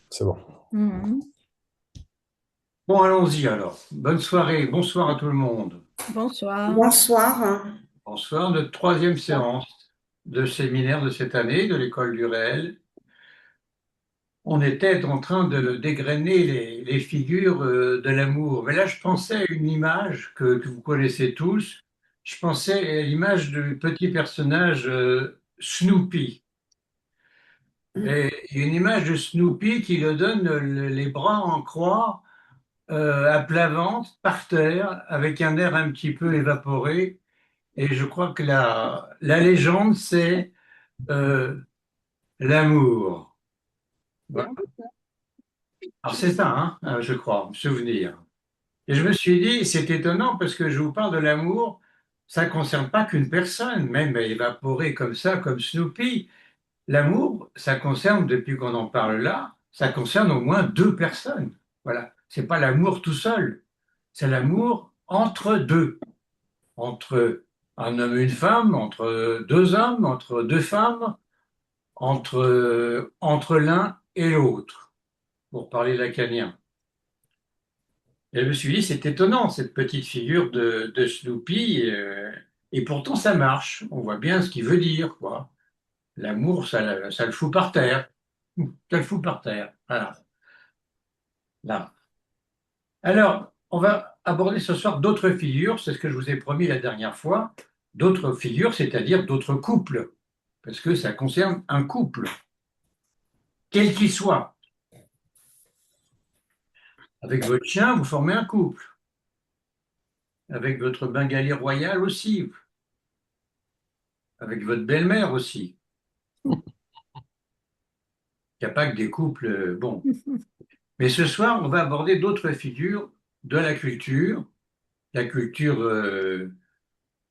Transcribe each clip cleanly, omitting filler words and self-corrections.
C'est bon. Mhm. Bon, allons-y alors. Bonne soirée, bonsoir à tout le monde. Bonsoir. Bonsoir. Bonsoir, notre troisième séance de séminaire de cette année de l'École du réel. On était en train de dégrainer les figures de l'amour. Mais là, je pensais à une image que vous connaissez tous. Je pensais à l'image du petit personnage Snoopy. Et il y a une image de Snoopy qui le donne les bras en croix à plat ventre, par terre, avec un air un petit peu évaporé. Et je crois que la légende, c'est euh, l'amour. Voilà. Alors c'est ça, hein, je crois, me souvenir. Et je me suis dit, c'est étonnant parce que je vous parle de l'amour, ça ne concerne pas qu'une personne, même évaporée comme ça, comme Snoopy. L'amour, ça concerne, depuis qu'on en parle là, ça concerne au moins deux personnes. Voilà. C'est pas l'amour tout seul, c'est l'amour entre deux. Entre un homme et une femme, entre deux hommes, entre deux femmes, entre l'un et l'autre, pour parler lacanien. Et je me suis dit, c'est étonnant, cette petite figure de Snoopy, et pourtant ça marche. On voit bien ce qu'il veut dire, quoi. L'amour, ça le fout par terre. Ça le fout par terre. Voilà. Là. Alors, on va aborder ce soir d'autres figures, c'est ce que je vous ai promis la dernière fois, d'autres figures, c'est-à-dire d'autres couples, parce que ça concerne un couple, quel qu'il soit. Avec votre chien, vous formez un couple. Avec votre bengali royal aussi. Avec votre belle-mère aussi. Il n'y a pas que des couples, bon. Mais ce soir, on va aborder d'autres figures de la culture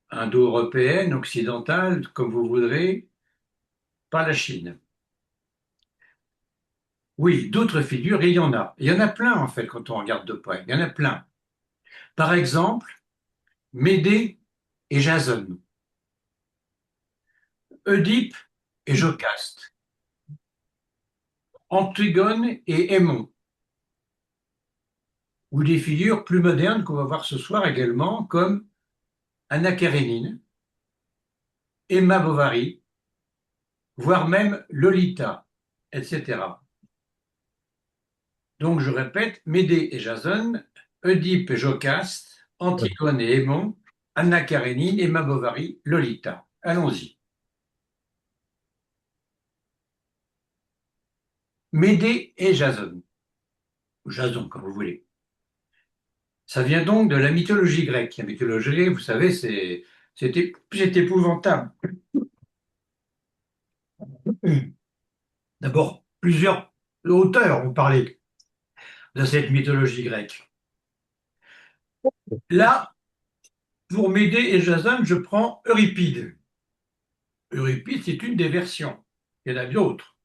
indo-européenne, occidentale, comme vous voudrez, pas la Chine. Oui, d'autres figures, et il y en a. Il y en a plein, en fait, quand on regarde de près. Il y en a plein. Par exemple, Médée et Jason, Oedipe et Jocaste, Antigone et Aimon, ou des figures plus modernes qu'on va voir ce soir également, comme Anna Karénine, Emma Bovary, voire même Lolita, etc. Donc je répète, Médée et Jason, Oedipe et Jocaste, Ouais. Antigone et Aimon, Anna Karénine, Emma Bovary, Lolita. Allons-y. Médée et Jason, ou Jason comme vous voulez. Ça vient donc de la mythologie grecque. La mythologie grecque, vous savez, c'est épouvantable. D'abord, plusieurs auteurs ont parlé de cette mythologie grecque. Là, pour m'aider et Jason, je prends Euripide. Euripide, c'est une des versions. Il y en a d'autres.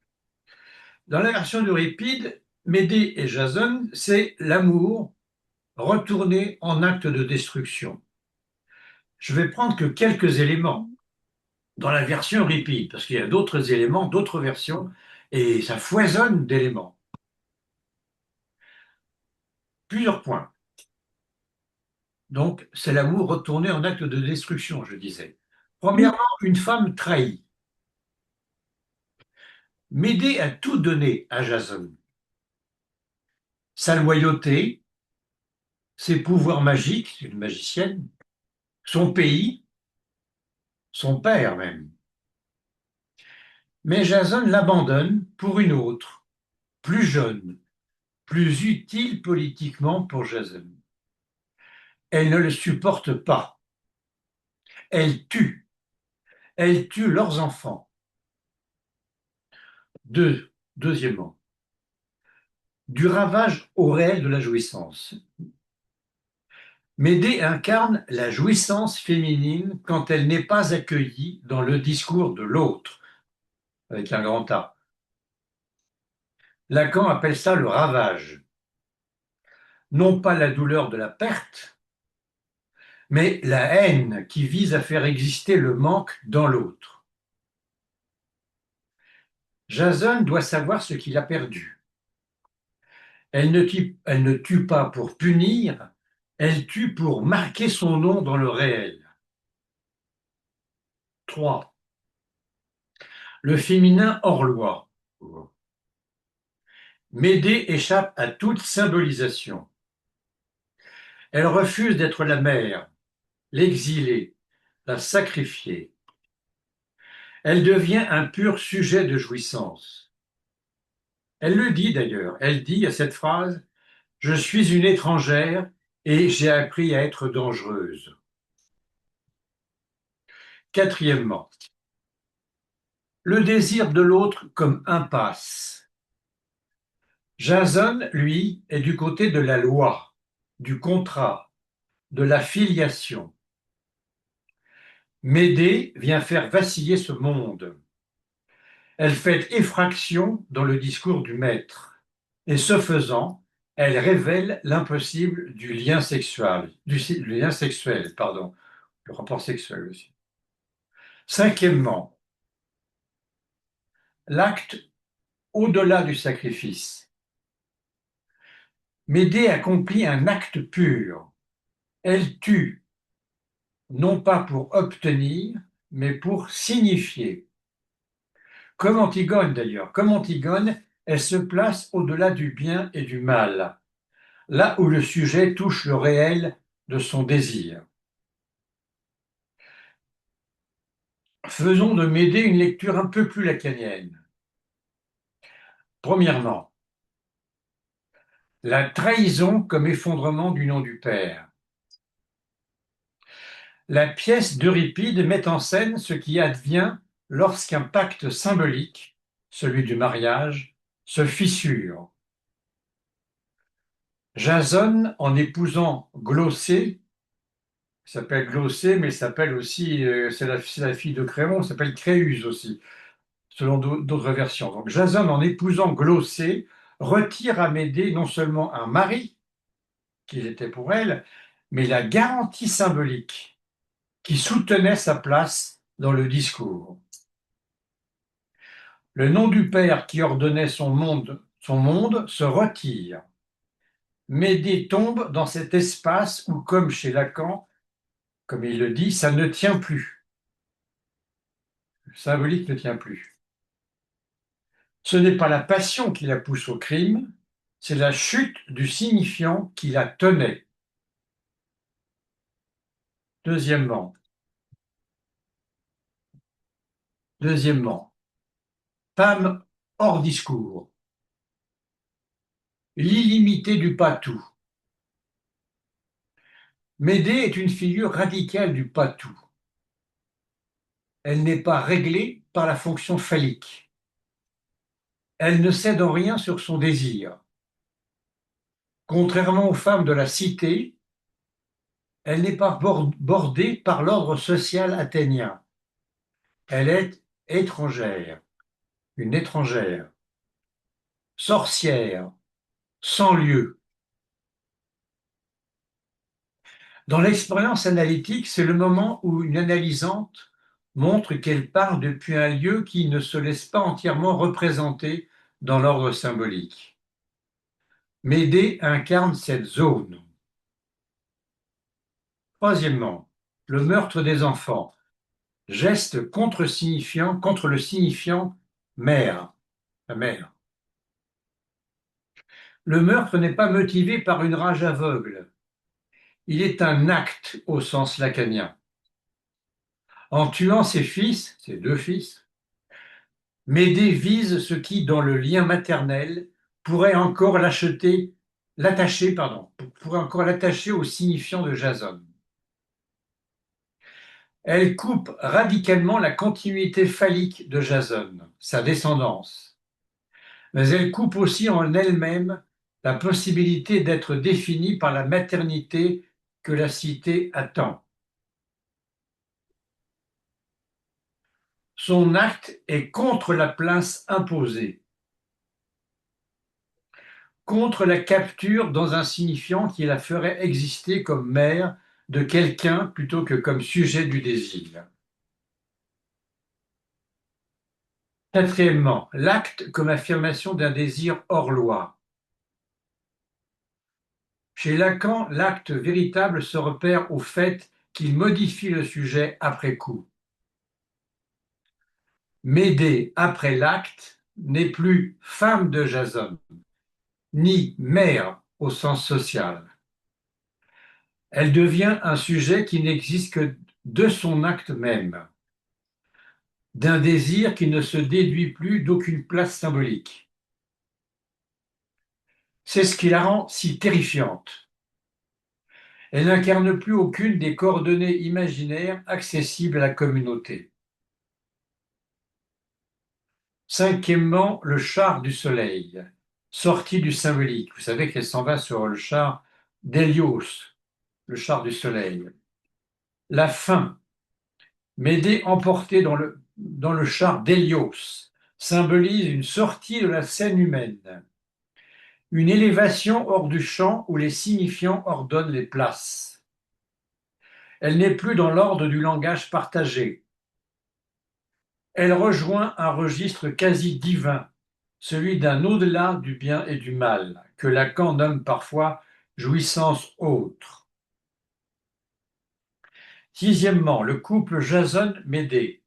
Dans la version d'Euripide, Médée et Jason, c'est l'amour retourné en acte de destruction. Je vais prendre que quelques éléments dans la version Euripide, parce qu'il y a d'autres éléments, d'autres versions, et ça foisonne d'éléments. Plusieurs points. Donc, c'est l'amour retourné en acte de destruction, je disais. Premièrement, une femme trahie. Médée a tout donné à Jason. Sa loyauté, ses pouvoirs magiques, une magicienne, son pays, son père même. Mais Jason l'abandonne pour une autre, plus jeune, plus utile politiquement pour Jason. Elle ne le supporte pas. Elle tue. Elle tue leurs enfants. Deuxièmement, du ravage au réel de la jouissance. Médée incarne la jouissance féminine quand elle n'est pas accueillie dans le discours de l'autre, avec un grand A. Lacan appelle ça le ravage. Non pas la douleur de la perte, mais la haine qui vise à faire exister le manque dans l'autre. Jason doit savoir ce qu'il a perdu. Elle ne tue pas pour punir, elle tue pour marquer son nom dans le réel. 3. Le féminin hors loi. Médée échappe à toute symbolisation. Elle refuse d'être la mère, l'exilée, la sacrifiée. Elle devient un pur sujet de jouissance. Elle le dit d'ailleurs, elle dit à cette phrase: « Je suis une étrangère et j'ai appris à être dangereuse. » Quatrièmement, le désir de l'autre comme impasse. Jason, lui, est du côté de la loi, du contrat, de la filiation. Médée vient faire vaciller ce monde. Elle fait effraction dans le discours du maître. Et ce faisant, elle révèle l'impossible du lien sexuel, le rapport sexuel aussi. Cinquièmement, l'acte au-delà du sacrifice. Médée accomplit un acte pur. Elle tue, non pas pour obtenir, mais pour signifier. Comme Antigone d'ailleurs. Comme Antigone, elle se place au-delà du bien et du mal, là où le sujet touche le réel de son désir. Faisons de Médée une lecture un peu plus lacanienne. Premièrement, la trahison comme effondrement du nom du père. La pièce d'Euripide met en scène ce qui advient lorsqu'un pacte symbolique, celui du mariage, se fissure. Jason, en épousant Glossée, s'appelle Glossée, mais s'appelle aussi, c'est la fille de Créon, s'appelle Créuse aussi, selon d'autres versions. Donc Jason, en épousant Glossée, retire à Médée non seulement un mari, qu'il était pour elle, mais la garantie symbolique qui soutenait sa place dans le discours. Le nom du père qui ordonnait son monde se retire. Médée tombe dans cet espace où, comme chez Lacan, comme il le dit, ça ne tient plus. Le symbolique ne tient plus. Ce n'est pas la passion qui la pousse au crime, c'est la chute du signifiant qui la tenait. Deuxièmement, femme hors discours, l'illimité du pas-tout. Médée est une figure radicale du pas-tout. Elle n'est pas réglée par la fonction phallique. Elle ne cède en rien sur son désir. Contrairement aux femmes de la cité, elle n'est pas bordée par l'ordre social athénien. Elle est étrangère, une étrangère, sorcière, sans lieu. Dans l'expérience analytique, c'est le moment où une analysante montre qu'elle part depuis un lieu qui ne se laisse pas entièrement représenter dans l'ordre symbolique. Médée incarne cette zone. Troisièmement, le meurtre des enfants, geste contre le signifiant mère, la mère. Le meurtre n'est pas motivé par une rage aveugle. Il est un acte au sens lacanien. En tuant ses fils, ses deux fils, Médée vise ce qui, dans le lien maternel, pourrait encore l'attacher au signifiant de Jason. Elle coupe radicalement la continuité phallique de Jason, sa descendance. Mais elle coupe aussi en elle-même la possibilité d'être définie par la maternité que la cité attend. Son acte est contre la place imposée, contre la capture dans un signifiant qui la ferait exister comme mère de quelqu'un plutôt que comme sujet du désir. Quatrièmement, l'acte comme affirmation d'un désir hors loi. Chez Lacan, l'acte véritable se repère au fait qu'il modifie le sujet après coup. Médée, après l'acte, n'est plus femme de Jason, ni mère au sens social. Elle devient un sujet qui n'existe que de son acte même, d'un désir qui ne se déduit plus d'aucune place symbolique. C'est ce qui la rend si terrifiante. Elle n'incarne plus aucune des coordonnées imaginaires accessibles à la communauté. Cinquièmement, le char du soleil, sorti du symbolique. Vous savez qu'elle s'en va sur le char d'Hélios, le char du soleil. La fin, Médée emportée dans le char d'Hélios, symbolise une sortie de la scène humaine, une élévation hors du champ où les signifiants ordonnent les places. Elle n'est plus dans l'ordre du langage partagé. Elle rejoint un registre quasi divin, celui d'un au-delà du bien et du mal, que Lacan nomme parfois jouissance autre. Sixièmement, le couple Jason-Médée,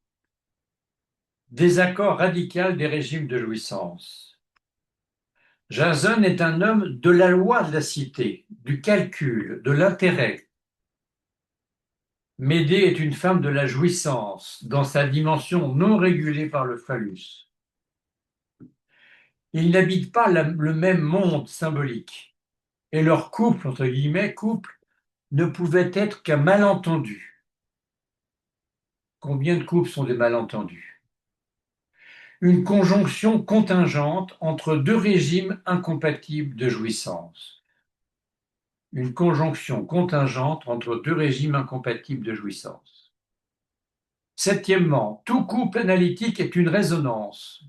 désaccord radical des régimes de jouissance. Jason est un homme de la loi de la cité, du calcul, de l'intérêt. Médée est une femme de la jouissance, dans sa dimension non régulée par le phallus. Ils n'habitent pas le même monde symbolique, et leur couple, entre guillemets, couple, ne pouvait être qu'un malentendu. Combien de couples sont des malentendus? Une conjonction contingente entre deux régimes incompatibles de jouissance. Une conjonction contingente entre deux régimes incompatibles de jouissance. Septièmement, tout couple analytique est une résonance.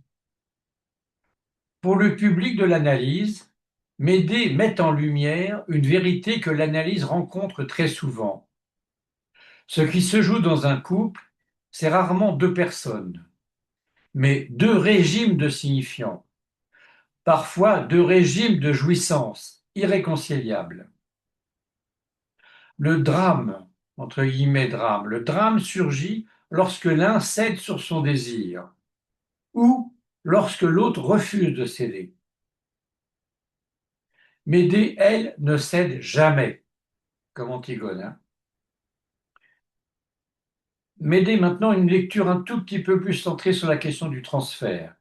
Pour le public de l'analyse, Médée met en lumière une vérité que l'analyse rencontre très souvent. Ce qui se joue dans un couple, c'est rarement deux personnes, mais deux régimes de signifiants, parfois deux régimes de jouissance irréconciliables. Le drame, entre guillemets drame, le drame surgit lorsque l'un cède sur son désir ou lorsque l'autre refuse de céder. Médée, elle, ne cède jamais, comme Antigone. Médée, maintenant, une lecture un tout petit peu plus centrée sur la question du transfert.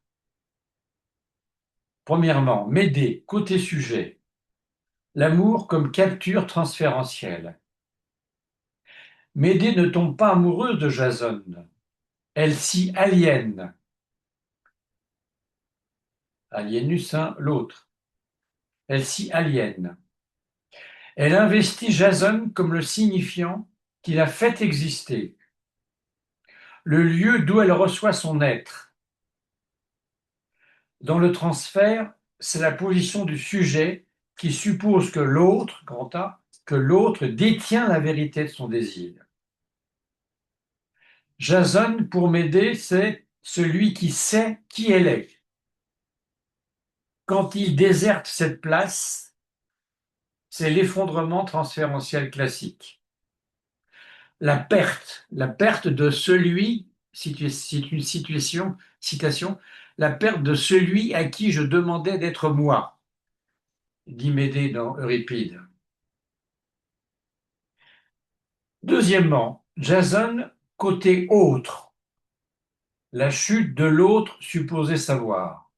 Premièrement, Médée, côté sujet, l'amour comme capture transférentielle. Médée ne tombe pas amoureuse de Jason, elle s'y aliène. Alienus, hein, l'autre. Elle s'y aliène. Elle investit Jason comme le signifiant qui la fait exister, le lieu d'où elle reçoit son être. Dans le transfert, c'est la position du sujet qui suppose que l'autre, grand A, que l'autre détient la vérité de son désir. Jason, pour Médée, c'est celui qui sait qui elle est. Quand il déserte cette place, c'est l'effondrement transférentiel classique. La perte de celui, c'est une citation, la perte de celui à qui je demandais d'être moi, dit Médée dans Euripide. Deuxièmement, Jason, côté autre, la chute de l'autre supposé savoir.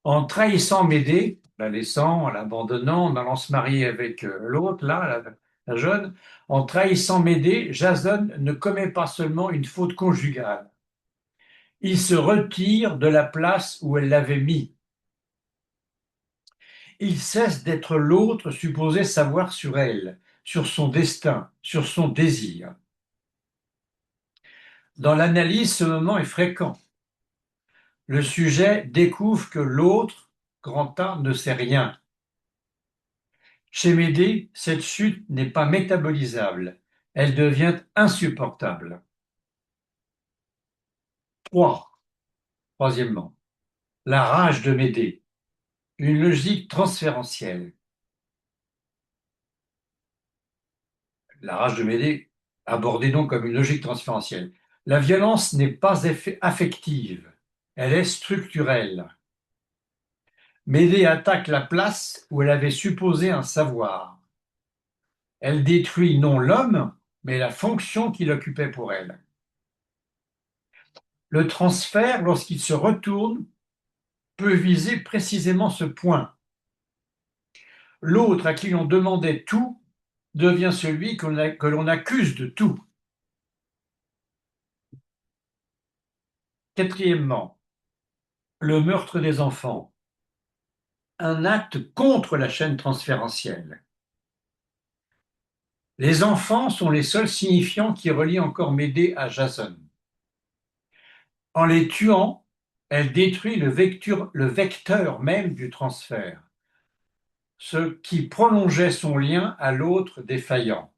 En trahissant Médée, la laissant, en l'abandonnant, en allant se marier avec l'autre, là, la jeune, en trahissant Médée, Jason ne commet pas seulement une faute conjugale, il se retire de la place où elle l'avait mis. Il cesse d'être l'autre supposé savoir sur elle, sur son destin, sur son désir. Dans l'analyse, ce moment est fréquent. Le sujet découvre que l'autre, grand A, ne sait rien. Chez Médée, cette chute n'est pas métabolisable, elle devient insupportable. 3. Troisièmement, la rage de Médée, une logique transférentielle. la rage de Médée, abordée donc comme une logique transférentielle. La violence n'est pas affective, elle est structurelle. Médée attaque la place où elle avait supposé un savoir. Elle détruit non l'homme, mais la fonction qu'il occupait pour elle. Le transfert, lorsqu'il se retourne, peut viser précisément ce point. L'autre à qui l'on demandait tout devient celui que l'on accuse de tout. Quatrièmement, le meurtre des enfants, un acte contre la chaîne transférentielle. Les enfants sont les seuls signifiants qui relient encore Médée à Jason. En les tuant, elle détruit le vecteur même du transfert, ce qui prolongeait son lien à l'autre défaillant.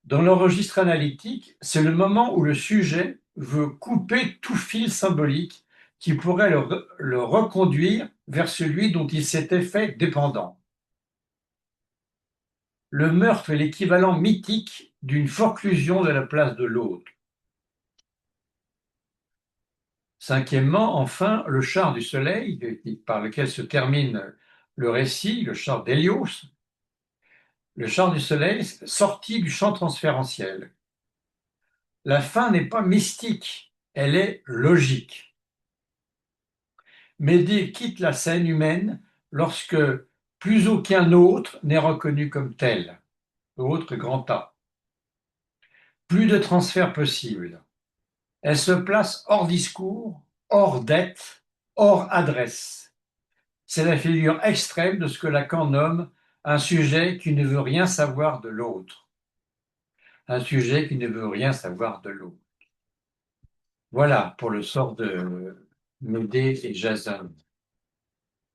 Dans le registre analytique, c'est le moment où le sujet veut couper tout fil symbolique qui pourrait le reconduire vers celui dont il s'était fait dépendant. Le meurtre est l'équivalent mythique d'une forclusion de la place de l'autre. Cinquièmement, enfin, le char du soleil, par lequel se termine le récit, le char d'Hélios, le char du soleil sorti du champ transférentiel. La fin n'est pas mystique, elle est logique. Médée quitte la scène humaine lorsque plus aucun autre n'est reconnu comme tel, autre grand A. Plus de transfert possible. Elle se place hors discours, hors dette, hors adresse. C'est la figure extrême de ce que Lacan nomme un sujet qui ne veut rien savoir de l'autre. Un sujet qui ne veut rien savoir de l'autre. Voilà pour le sort de Médée et Jason,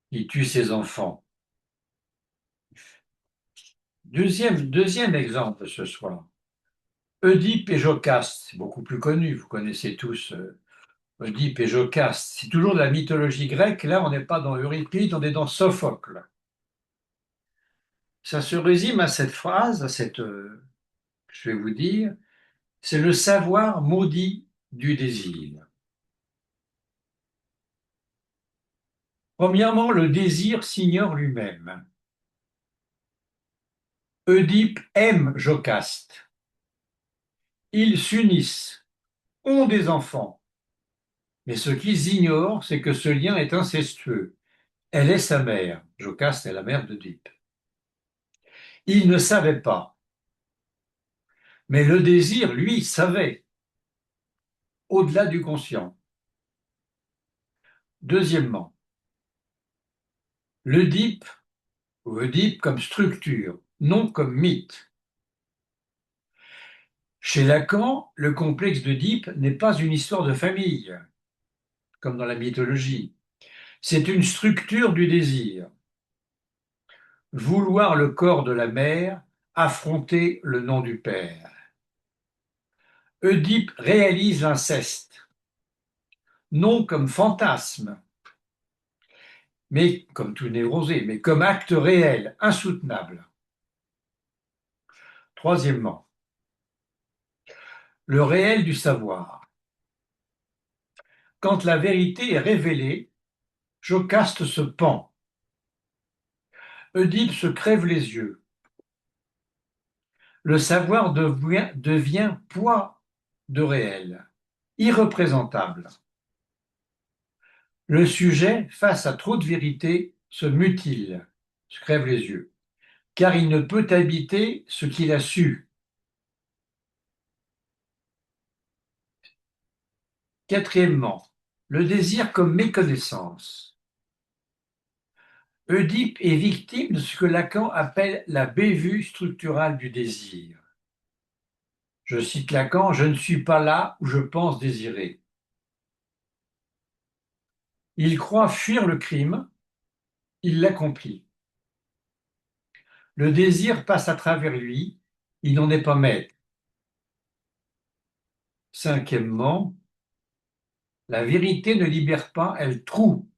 qui tue ses enfants. Deuxième exemple ce soir. Oedipe et Jocaste, c'est beaucoup plus connu, vous connaissez tous Oedipe et Jocaste. C'est toujours de la mythologie grecque, là on n'est pas dans Euripide, on est dans Sophocle. Ça se résume à cette phrase, je vais vous dire, c'est le savoir maudit du désir. Premièrement, le désir s'ignore lui-même. Oedipe aime Jocaste. Ils s'unissent, ont des enfants. Mais ce qu'ils ignorent, c'est que ce lien est incestueux. Elle est sa mère. Jocaste est la mère d'Oedipe. Ils ne savaient pas. Mais le désir, lui, savait, au-delà du conscient. Deuxièmement, l'Oedipe, ou Oedipe comme structure, non comme mythe. Chez Lacan, le complexe d'Oedipe n'est pas une histoire de famille, comme dans la mythologie. C'est une structure du désir. Vouloir le corps de la mère, affronter le nom du père. Oedipe réalise l'inceste, non comme fantasme, mais comme tout névrosé, mais comme acte réel, insoutenable. Troisièmement, le réel du savoir. Quand la vérité est révélée, Jocaste se pend. Oedipe se crève les yeux. Le savoir devient poids de réel, irreprésentable. Le sujet, face à trop de vérité, se mutile, se crève les yeux, car il ne peut habiter ce qu'il a su. Quatrièmement, le désir comme méconnaissance. Oedipe est victime de ce que Lacan appelle la bévue structurale du désir. Je cite Lacan, « Je ne suis pas là où je pense désirer ». Il croit fuir le crime, il l'accomplit. Le désir passe à travers lui, il n'en est pas maître. Cinquièmement, la vérité ne libère pas, elle troue.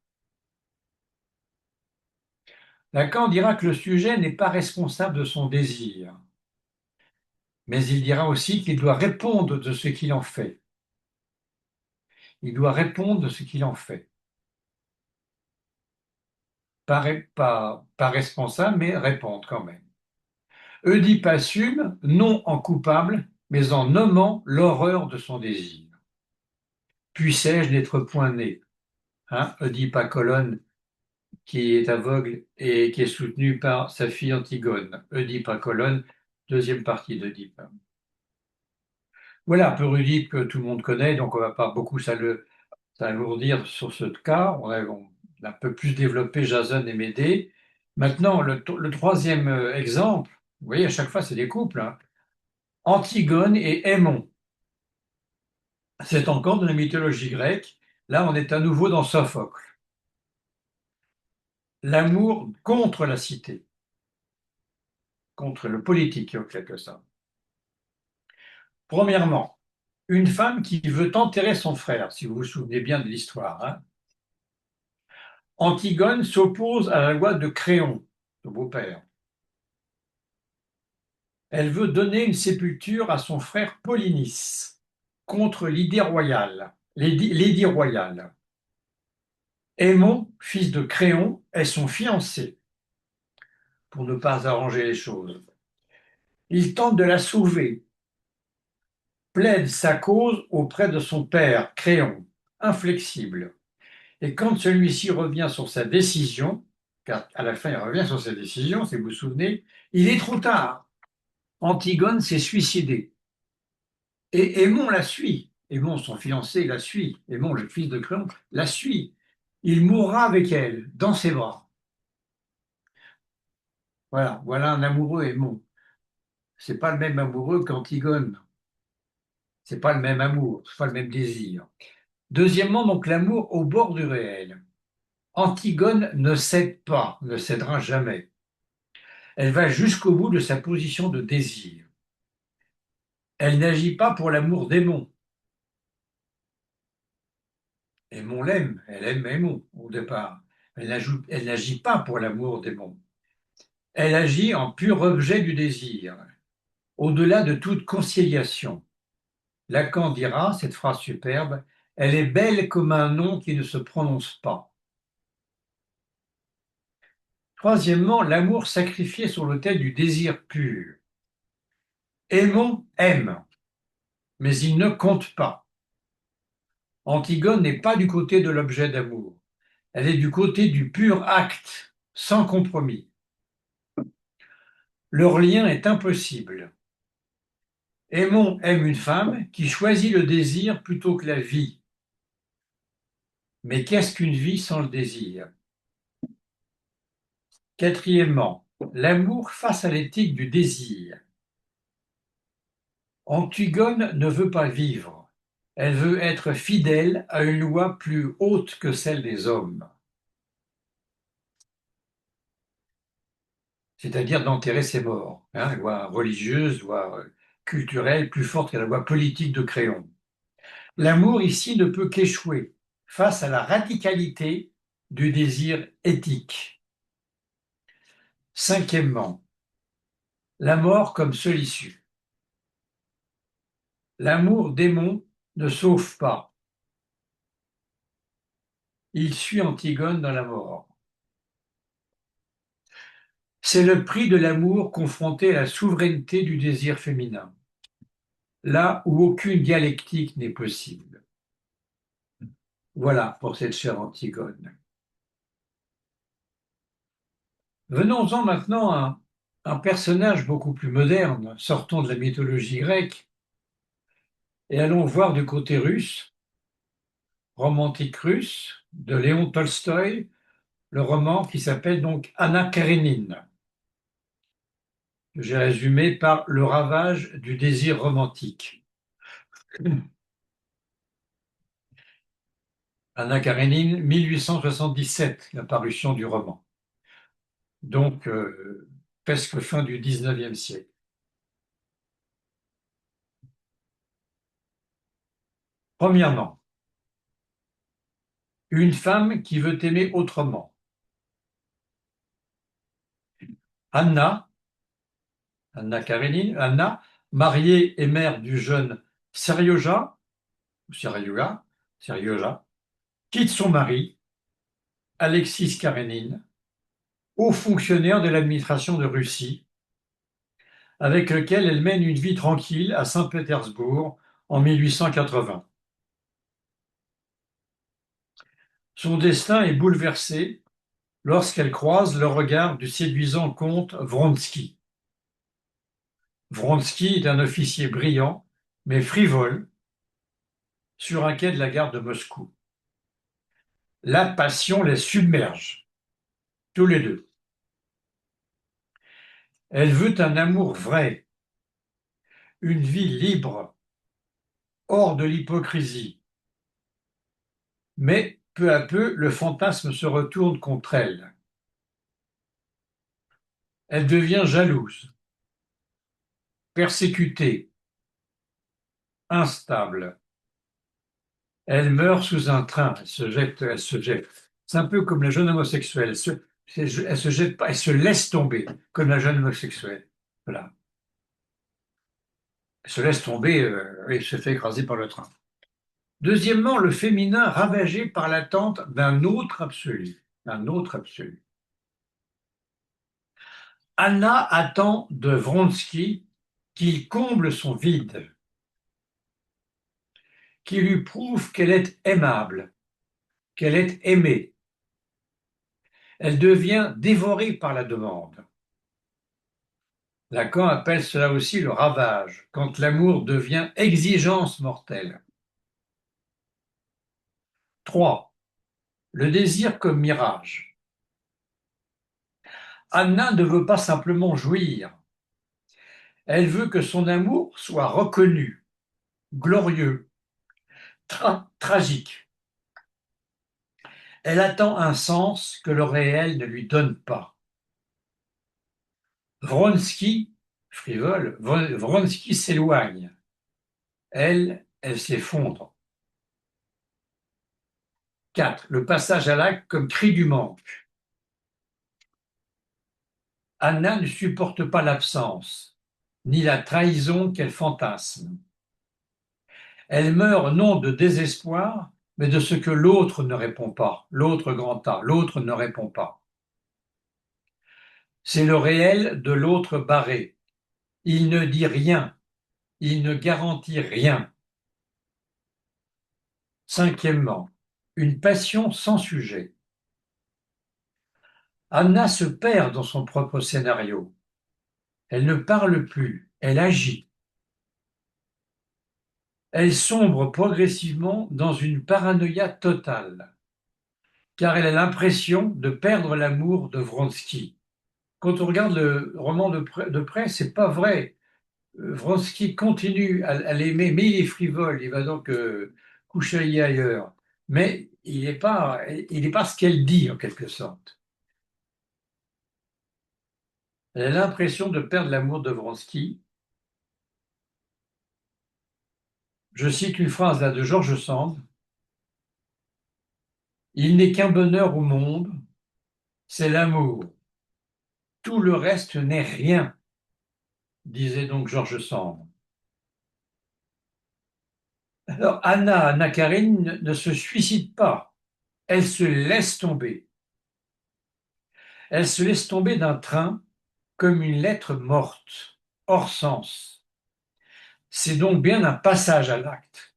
Lacan dira que le sujet n'est pas responsable de son désir. mais il dira aussi qu'il doit répondre de ce qu'il en fait. Il doit répondre de ce qu'il en fait. Pas responsable, mais répondre quand même. Oedipe assume, non en coupable, mais en nommant l'horreur de son désir. Puissais-je n'être point né? Hein, Oedipe à Colonne, qui est aveugle et qui est soutenu par sa fille Antigone. Oedipe à Colonne, deuxième partie d'Oedipe. Voilà un peu Oedipe que tout le monde connaît, donc on ne va pas beaucoup s'alourdir sur ce cas. On a un peu plus développé Jason et Médée. Maintenant, le troisième exemple, vous voyez, à chaque fois, c'est des couples, hein. Antigone et Aimon. C'est encore de la mythologie grecque. Là, on est à nouveau dans Sophocle. L'amour contre la cité, contre le politique, en quelque sorte. Premièrement, une femme qui veut enterrer son frère, si vous vous souvenez bien de l'histoire, hein. Antigone s'oppose à la loi de Créon, son beau-père. Elle veut donner une sépulture à son frère Polynice contre l'édit royal. Aimon, fils de Créon, est son fiancé pour ne pas arranger les choses. Il tente de la sauver, plaide sa cause auprès de son père, Créon, inflexible. Et quand celui-ci revient sur sa décision, car à la fin il revient sur sa décision, si vous vous souvenez, il est trop tard. Antigone s'est suicidée. Et Aimon la suit. Aimon, son fiancé, la suit. Aimon, le fils de Créon, la suit. Il mourra avec elle, dans ses bras. Voilà un amoureux Aimon. C'est pas le même amoureux qu'Antigone. C'est pas le même amour, c'est pas le même désir. Deuxièmement, donc l'amour au bord du réel. Antigone ne cède pas, ne cédera jamais. Elle va jusqu'au bout de sa position de désir. Elle n'agit pas pour l'amour d'Aimon. Aimon l'aime, elle aime Aimon au départ. Elle n'agit pas pour l'amour d'Aimon. Elle agit en pur objet du désir, au-delà de toute conciliation. Lacan dira, cette phrase superbe, elle est belle comme un nom qui ne se prononce pas. Troisièmement, l'amour sacrifié sur l'autel du désir pur. Aimon aime, mais il ne compte pas. Antigone n'est pas du côté de l'objet d'amour. Elle est du côté du pur acte, sans compromis. Leur lien est impossible. Aimon aime une femme qui choisit le désir plutôt que la vie. Mais qu'est-ce qu'une vie sans le désir? Quatrièmement, l'amour face à l'éthique du désir. Antigone ne veut pas vivre. Elle veut être fidèle à une loi plus haute que celle des hommes, c'est-à-dire d'enterrer ses morts. Hein, loi religieuse, loi culturelle plus forte que la loi politique de Créon. L'amour ici ne peut qu'échouer face à la radicalité du désir éthique. Cinquièmement, la mort comme seule issue. L'amour démon ne sauve pas. Il suit Antigone dans la mort. C'est le prix de l'amour confronté à la souveraineté du désir féminin, là où aucune dialectique n'est possible. Voilà pour cette chère Antigone. Venons-en maintenant à un personnage beaucoup plus moderne, sortons de la mythologie grecque, et allons voir du côté russe, romantique russe, de Léon Tolstoï, le roman qui s'appelle donc Anna Karénine, que j'ai résumé par le ravage du désir romantique. Anna Karénine, 1877, la parution du roman. Donc, presque fin du XIXe siècle. Premièrement, une femme qui veut aimer autrement. Anna Karénine, Anna mariée et mère du jeune Serioja, ou Serioja, quitte son mari, Alexis Karénine, haut fonctionnaire de l'administration de Russie, avec lequel elle mène une vie tranquille à Saint-Pétersbourg en 1880. Son destin est bouleversé lorsqu'elle croise le regard du séduisant comte Vronsky. Vronsky est un officier brillant, mais frivole, sur un quai de la gare de Moscou. La passion les submerge, tous les deux. Elle veut un amour vrai, une vie libre, hors de l'hypocrisie. Mais peu à peu, le fantasme se retourne contre elle. Elle devient jalouse, persécutée, instable. Elle meurt sous un train, elle se jette, elle se jette. C'est un peu comme la jeune homosexuelle. Elle se jette pas, elle se laisse tomber, comme la jeune homosexuelle. Voilà. Elle se laisse tomber et se fait écraser par le train. Deuxièmement, le féminin ravagé par l'attente d'un autre absolu. Un autre absolu. Anna attend de Vronsky qu'il comble son vide, qu'il lui prouve qu'elle est aimable, qu'elle est aimée. Elle devient dévorée par la demande. Lacan appelle cela aussi le ravage, quand l'amour devient exigence mortelle. 3. Le désir comme mirage. Anna ne veut pas simplement jouir, elle veut que son amour soit reconnu, glorieux, tragique. Elle attend un sens que le réel ne lui donne pas. Vronsky, frivole, Vronsky s'éloigne. Elle s'effondre. 4. Le passage à l'acte comme cri du manque. Anna ne supporte pas l'absence, ni la trahison qu'elle fantasme. Elle meurt non de désespoir, mais de ce que l'autre ne répond pas, l'autre grand A, l'autre ne répond pas. C'est le réel de l'autre barré. Il ne dit rien, il ne garantit rien. Cinquièmement, une passion sans sujet. Anna se perd dans son propre scénario. Elle ne parle plus, elle agit. Elle sombre progressivement dans une paranoïa totale, car elle a l'impression de perdre l'amour de Vronsky. Quand on regarde le roman de près, c'est pas vrai. Vronsky continue à l'aimer, mais il est frivole, il va donc coucher ailleurs. Mais il n'est pas ce qu'elle dit, en quelque sorte. Elle a l'impression de perdre l'amour de Vronsky. Je cite une phrase là de George Sand. Il n'est qu'un bonheur au monde, c'est l'amour. Tout le reste n'est rien, disait donc George Sand. Alors Anna Karénine ne se suicide pas, elle se laisse tomber. Elle se laisse tomber d'un train comme une lettre morte, hors sens. C'est donc bien un passage à l'acte,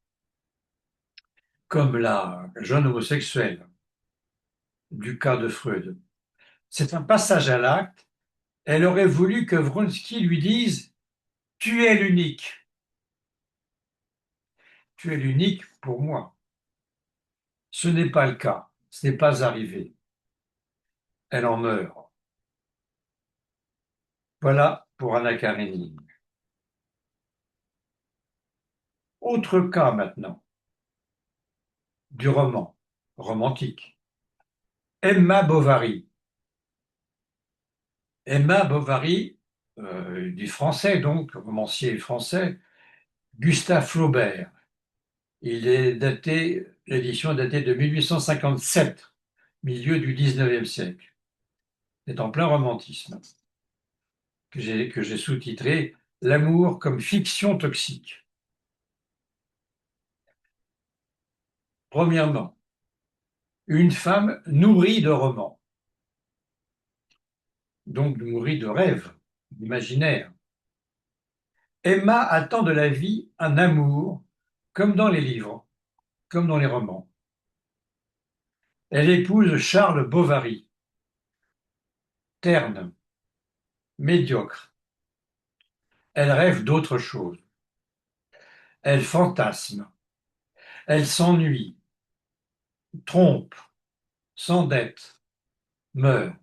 comme la jeune homosexuelle du cas de Freud. C'est un passage à l'acte. Elle aurait voulu que Vronsky lui dise « Tu es l'unique. Tu es l'unique pour moi. » Ce n'est pas le cas. Ce n'est pas arrivé. Elle en meurt. Voilà pour Anna Karénine. Autre cas maintenant, du roman, romantique. Emma Bovary. Emma Bovary, du français donc, romancier français, Gustave Flaubert. L'édition est datée de 1857, milieu du XIXe siècle. C'est en plein romantisme que j'ai sous-titré l'amour comme fiction toxique. Premièrement, une femme nourrie de romans, donc nourrie de rêves, d'imaginaire. Emma attend de la vie un amour, comme dans les livres, comme dans les romans. Elle épouse Charles Bovary, terne, médiocre. Elle rêve d'autre chose. Elle fantasme. Elle s'ennuie, trompe, s'endette, meurt.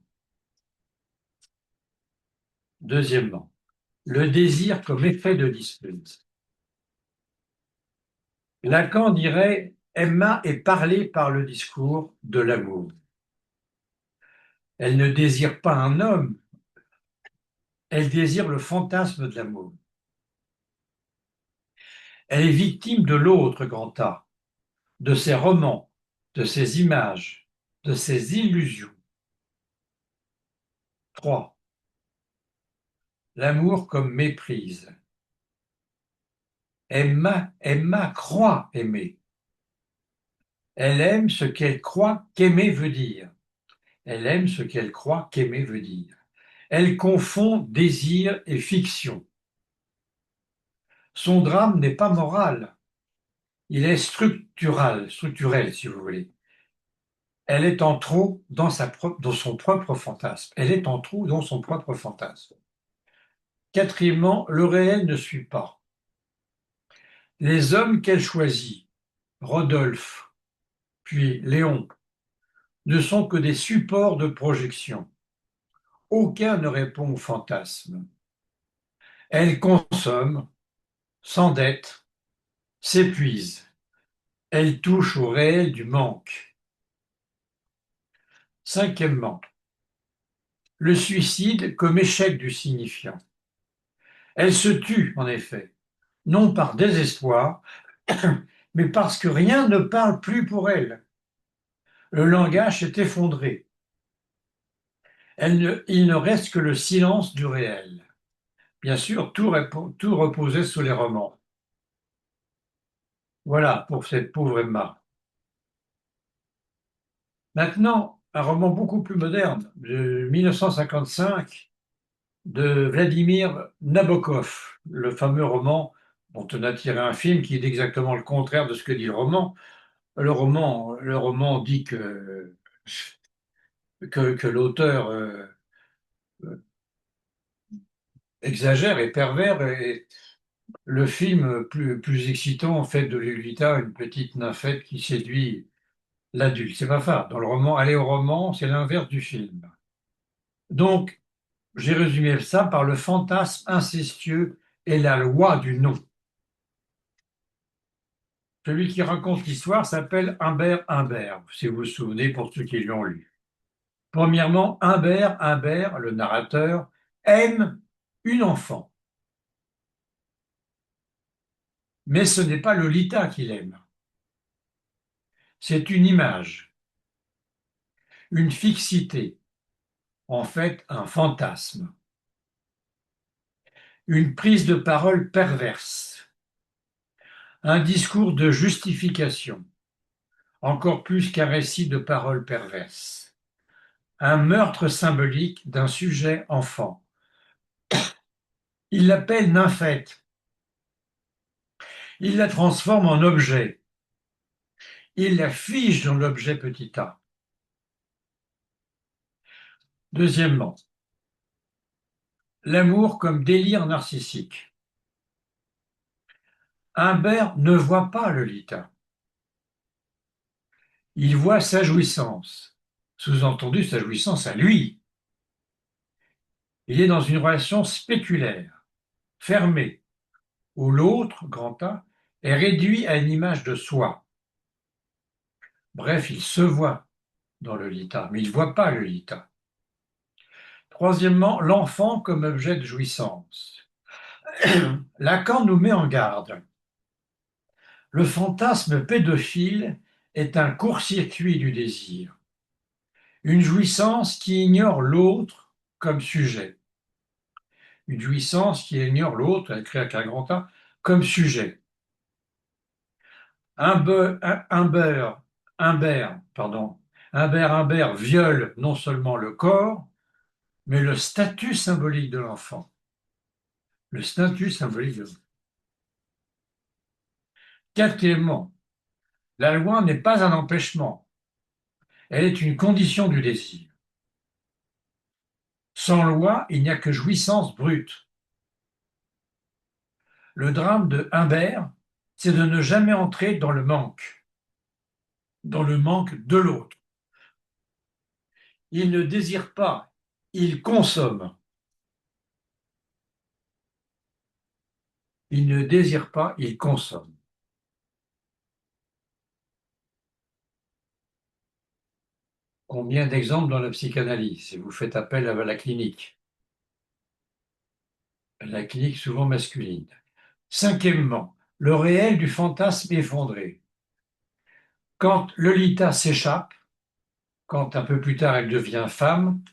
Deuxièmement, le désir comme effet de dispute. Lacan dirait Emma est parlée par le discours de l'amour. Elle ne désire pas un homme, elle désire le fantasme de l'amour. Elle est victime de l'autre grand A, de ses romans, de ses images, de ses illusions. 3. L'amour comme méprise. Emma croit aimer. Elle aime ce qu'elle croit qu'aimer veut dire. Elle aime ce qu'elle croit qu'aimer veut dire. Elle confond désir et fiction. Son drame n'est pas moral, il est structurel si vous voulez. Elle est en trop dans son propre fantasme. Elle est en trop dans son propre fantasme. Quatrièmement, le réel ne suit pas. Les hommes qu'elle choisit, Rodolphe, puis Léon, ne sont que des supports de projection. Aucun ne répond au fantasme. Elle consomme, s'endette, s'épuise. Elle touche au réel du manque. Cinquièmement, le suicide comme échec du signifiant. Elle se tue, en effet, non par désespoir, mais parce que rien ne parle plus pour elle. Le langage est effondré. Il ne reste que le silence du réel. Bien sûr, tout reposait sous les romans. Voilà pour cette pauvre Emma. Maintenant, un roman beaucoup plus moderne, de 1955, de Vladimir Nabokov, le fameux roman dont on a tiré un film qui est exactement le contraire de ce que dit le roman. Le roman dit que l'auteur exagère et pervers, et le film plus excitant fait de Lolita une petite nymphette qui séduit l'adulte. C'est pas ça. Dans le roman, aller au roman, c'est l'inverse du film. Donc, j'ai résumé ça par le fantasme incestueux et la loi du non. Celui qui raconte l'histoire s'appelle Humbert Humbert, si vous vous souvenez, pour ceux qui l'ont lu. Premièrement, Humbert, le narrateur, aime une enfant. Mais ce n'est pas Lolita qu'il aime. C'est une image, une fixité, en fait un fantasme, une prise de parole perverse, un discours de justification, encore plus qu'un récit de paroles perverses, un meurtre symbolique d'un sujet enfant. Il l'appelle nymphette, il la transforme en objet, il la fige dans l'objet petit a. Deuxièmement, l'amour comme délire narcissique. Humbert ne voit pas Lolita. Il voit sa jouissance, sous-entendu sa jouissance à lui. Il est dans une relation spéculaire, fermée, où l'autre, grand A, est réduit à une image de soi. Bref, il se voit dans Lolita, mais il ne voit pas Lolita. Troisièmement, l'enfant comme objet de jouissance. Lacan nous met en garde. Le fantasme pédophile est un court-circuit du désir, une jouissance qui ignore l'autre comme sujet. une jouissance qui ignore l'autre, écrit avec un grand A, comme sujet. Humbert, pardon, Humbert viole non seulement le corps, mais le statut symbolique de l'enfant. Le statut symbolique de l'enfant. Quatrièmement, la loi n'est pas un empêchement, elle est une condition du désir. Sans loi, il n'y a que jouissance brute. Le drame de Humbert, c'est de ne jamais entrer dans le manque de l'autre. Il ne désire pas, il consomme. Il ne désire pas, il consomme. Combien d'exemples dans la psychanalyse si vous faites appel à la clinique souvent masculine. Cinquièmement, le réel du fantasme effondré. Quand Lolita s'échappe, quand un peu plus tard elle devient femme,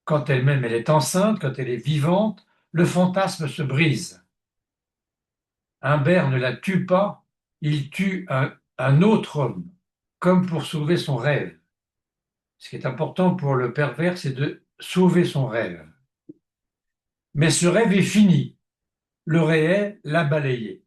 quand elle-même elle est enceinte, quand elle est vivante, le fantasme se brise. Humbert ne la tue pas, il tue un autre homme, comme pour sauver son rêve. Ce qui est important pour le pervers, c'est de sauver son rêve. Mais ce rêve est fini. Le réel l'a balayé.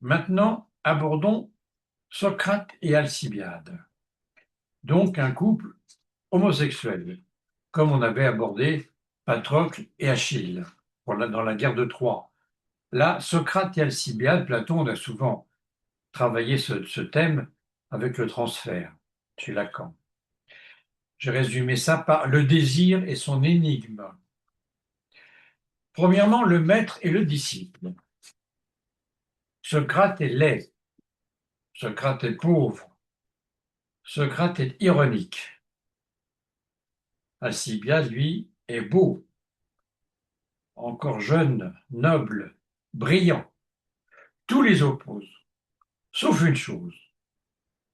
Maintenant, abordons Socrate et Alcibiade, donc un couple homosexuel, comme on avait abordé Patrocle et Achille dans la guerre de Troie. Là, Socrate et Alcibiade, Platon a souvent travaillé ce thème avec le transfert chez Lacan. J'ai résumé ça par le désir et son énigme. Premièrement, le maître et le disciple. Socrate est laid, Socrate est pauvre, Socrate est ironique. Alcibiade, lui, est beau, encore jeune, noble, brillant. Tous les opposent, sauf une chose,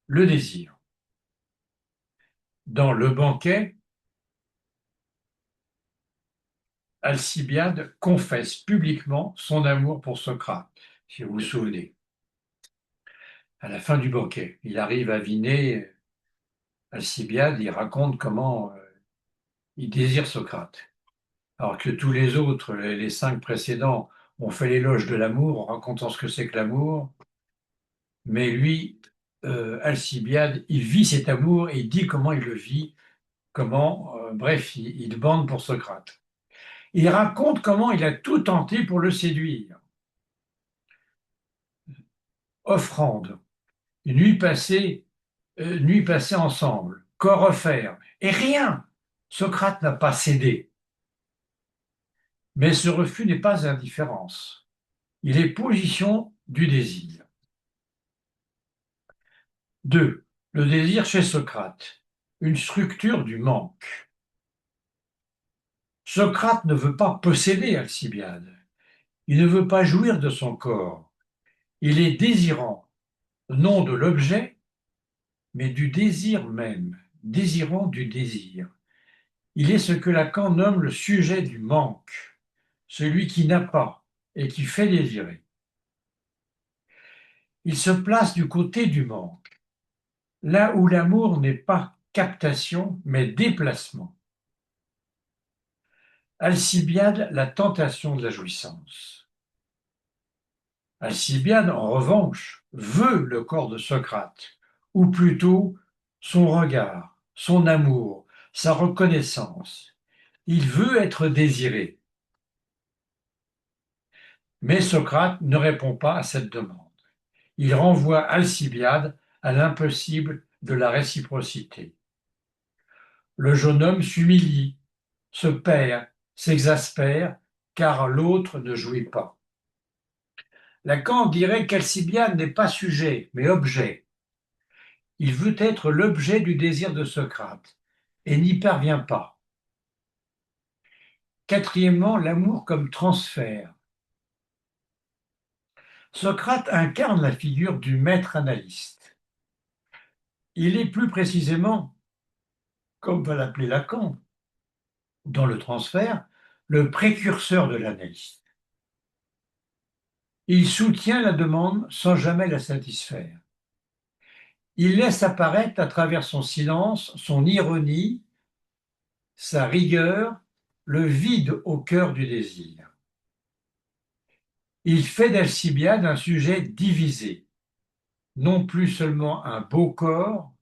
le désir. Dans Le Banquet, Alcibiade confesse publiquement son amour pour Socrate, si vous vous souvenez. À la fin du banquet, il arrive à Vinée, Alcibiade, il raconte comment il désire Socrate. Alors que tous les autres, les cinq précédents, ont fait l'éloge de l'amour en racontant ce que c'est que l'amour, mais lui, Alcibiade, il vit cet amour et il dit comment il le vit, bref, il bande pour Socrate. Il raconte comment il a tout tenté pour le séduire. Offrande, nuit passée ensemble, corps offert, et rien. Socrate n'a pas cédé. Mais ce refus n'est pas indifférence. Il est position du désir. 2. Le désir chez Socrate, une structure du manque. Socrate ne veut pas posséder Alcibiade. Il ne veut pas jouir de son corps. Il est désirant, non de l'objet, mais du désir même, désirant du désir. Il est ce que Lacan nomme le sujet du manque, celui qui n'a pas et qui fait désirer. Il se place du côté du manque, là où l'amour n'est pas captation, mais déplacement. Alcibiade, la tentation de la jouissance. Alcibiade, en revanche, veut le corps de Socrate, ou plutôt son regard, son amour, sa reconnaissance. Il veut être désiré. Mais Socrate ne répond pas à cette demande. Il renvoie Alcibiade à l'impossible de la réciprocité. Le jeune homme s'humilie, se perd, s'exaspère, car l'autre ne jouit pas. Lacan dirait qu'Alcibiade n'est pas sujet, mais objet. Il veut être l'objet du désir de Socrate et n'y parvient pas. Quatrièmement, l'amour comme transfert. Socrate incarne la figure du maître analyste. Il est plus précisément, comme va l'appeler Lacan, dans le transfert, le précurseur de l'analyste. Il soutient la demande sans jamais la satisfaire. Il laisse apparaître à travers son silence, son ironie, sa rigueur, le vide au cœur du désir. Il fait d'Alcibiade un sujet divisé, non plus seulement un beau corps,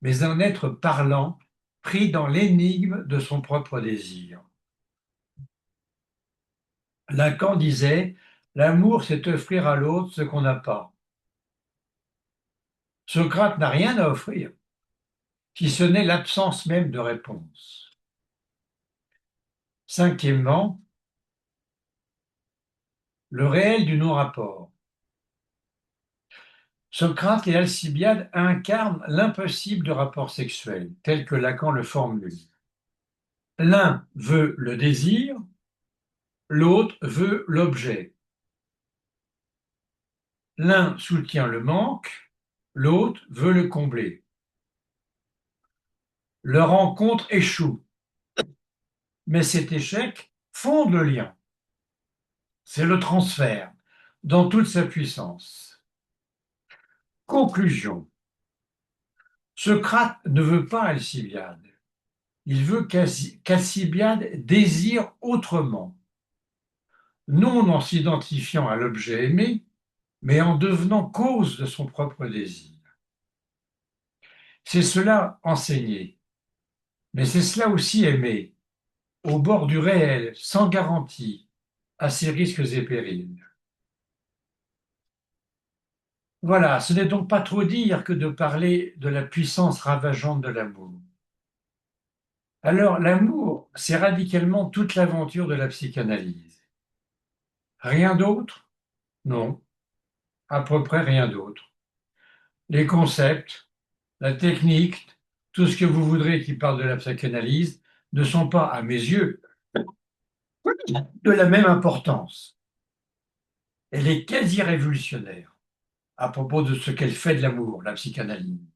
mais un être parlant, pris dans l'énigme de son propre désir. Lacan disait: l'amour, c'est offrir à l'autre ce qu'on n'a pas. Socrate n'a rien à offrir, si ce n'est l'absence même de réponse. Cinquièmement, le réel du non-rapport. Socrate et Alcibiade incarnent l'impossible du rapport sexuel, tel que Lacan le formule. L'un veut le désir, l'autre veut l'objet. L'un soutient le manque, l'autre veut le combler. Leur rencontre échoue, mais cet échec fonde le lien. C'est le transfert dans toute sa puissance. Conclusion. Socrate ne veut pas Alcibiade. Il veut qu'Alcibiade désire autrement, non en s'identifiant à l'objet aimé, mais en devenant cause de son propre désir. C'est cela enseigner, mais c'est cela aussi aimer, au bord du réel, sans garantie, à ses risques et périls. Voilà, ce n'est donc pas trop dire que de parler de la puissance ravageante de l'amour. Alors, l'amour, c'est radicalement toute l'aventure de la psychanalyse. Rien d'autre? Non, à peu près rien d'autre. Les concepts, la technique, tout ce que vous voudrez qui parle de la psychanalyse ne sont pas, à mes yeux, de la même importance. Elle est quasi révolutionnaire à propos de ce qu'elle fait de l'amour, la psychanalyse.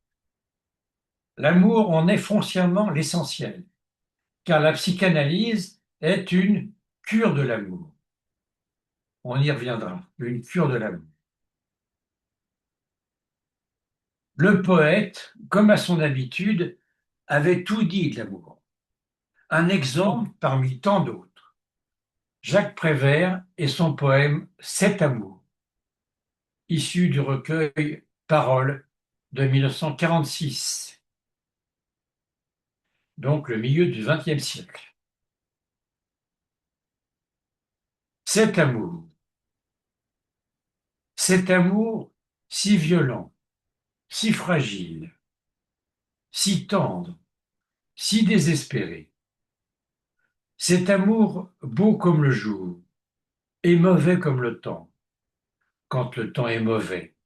L'amour en est foncièrement l'essentiel, car la psychanalyse est une cure de l'amour. On y reviendra, une cure de l'amour. Le poète, comme à son habitude, avait tout dit de l'amour. Un exemple parmi tant d'autres. Jacques Prévert et son poème Cet amour, issu du recueil Paroles de 1946, donc le milieu du XXe siècle. Cet amour si violent, si fragile, si tendre, si désespéré. Cet amour beau comme le jour et mauvais comme le temps, quand le temps est mauvais.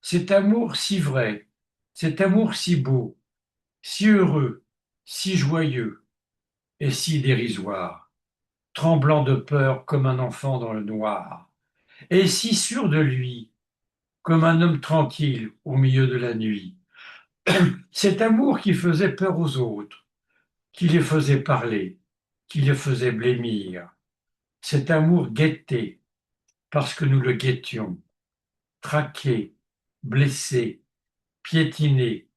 Cet amour si vrai, cet amour si beau, si heureux, si joyeux et si dérisoire, tremblant de peur comme un enfant dans le noir, et si sûr de lui, comme un homme tranquille au milieu de la nuit. Cet amour qui faisait peur aux autres, qui les faisait parler, qui les faisait blêmir. Cet amour guetté, parce que nous le guettions, traqué, blessé, piétiné,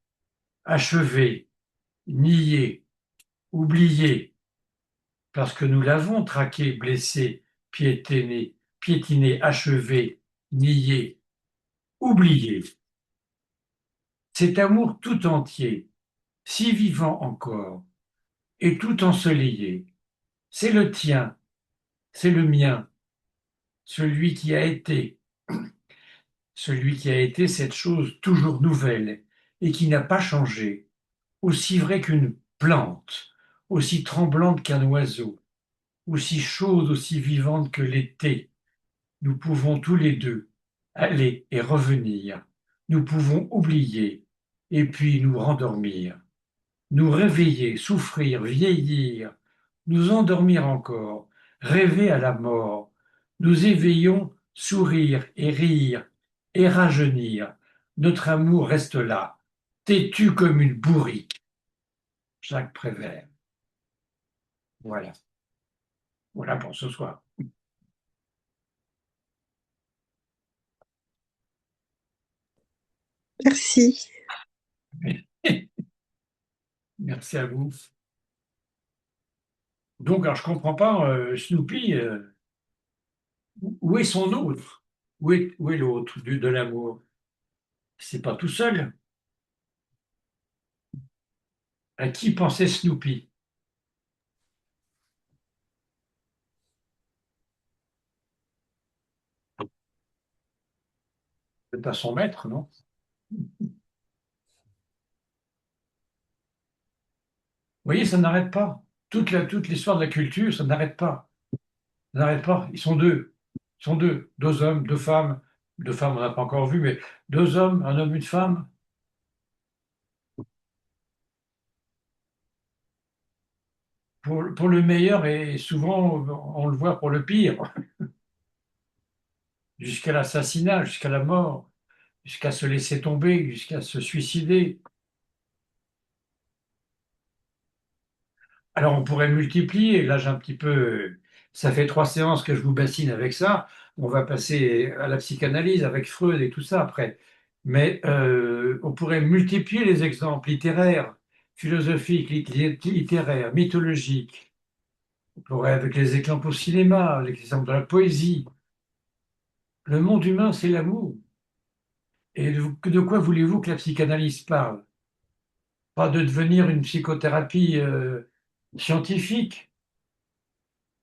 achevé, nié, oublié, parce que nous l'avons traqué, blessé, piétiné, achevé, nié, oublié. Cet amour tout entier, si vivant encore, et tout ensoleillé, c'est le tien, c'est le mien, celui qui a été, celui qui a été cette chose toujours nouvelle et qui n'a pas changé, aussi vrai qu'une plante, aussi tremblante qu'un oiseau, aussi chaude, aussi vivante que l'été. Nous pouvons tous les deux aller et revenir. Nous pouvons oublier et puis nous rendormir, nous réveiller, souffrir, vieillir, nous endormir encore, rêver à la mort. Nous éveillons, sourire et rire et rajeunir. Notre amour reste là, Têtu comme une bourrique. Jacques Prévert. Voilà. Voilà pour ce soir. Merci. Merci à vous. Donc, alors, je comprends pas, Snoopy, où est son autre? Où est l'autre de l'amour? C'est pas tout seul. À qui pensait Snoopy? C'est à son maître, non? Vous voyez, ça n'arrête pas. Toute l'histoire de la culture, ça n'arrête pas. Ça n'arrête pas. Ils sont deux. Ils sont deux. Deux hommes, deux femmes. Deux femmes, on n'a pas encore vu, mais deux hommes, un homme, une femme. Pour le meilleur et souvent, on le voit pour le pire. Jusqu'à l'assassinat, jusqu'à la mort, jusqu'à se laisser tomber, jusqu'à se suicider. Alors on pourrait multiplier, là j'ai un petit peu, ça fait 3 séances que je vous bassine avec ça, on va passer à la psychanalyse avec Freud et tout ça après. Mais on pourrait multiplier les exemples littéraires, philosophiques, littéraires, mythologiques. On pourrait avec les exemples au cinéma, l'exemple de la poésie. Le monde humain, c'est l'amour. Et de quoi voulez-vous que la psychanalyse parle? Pas de devenir une psychothérapie scientifique,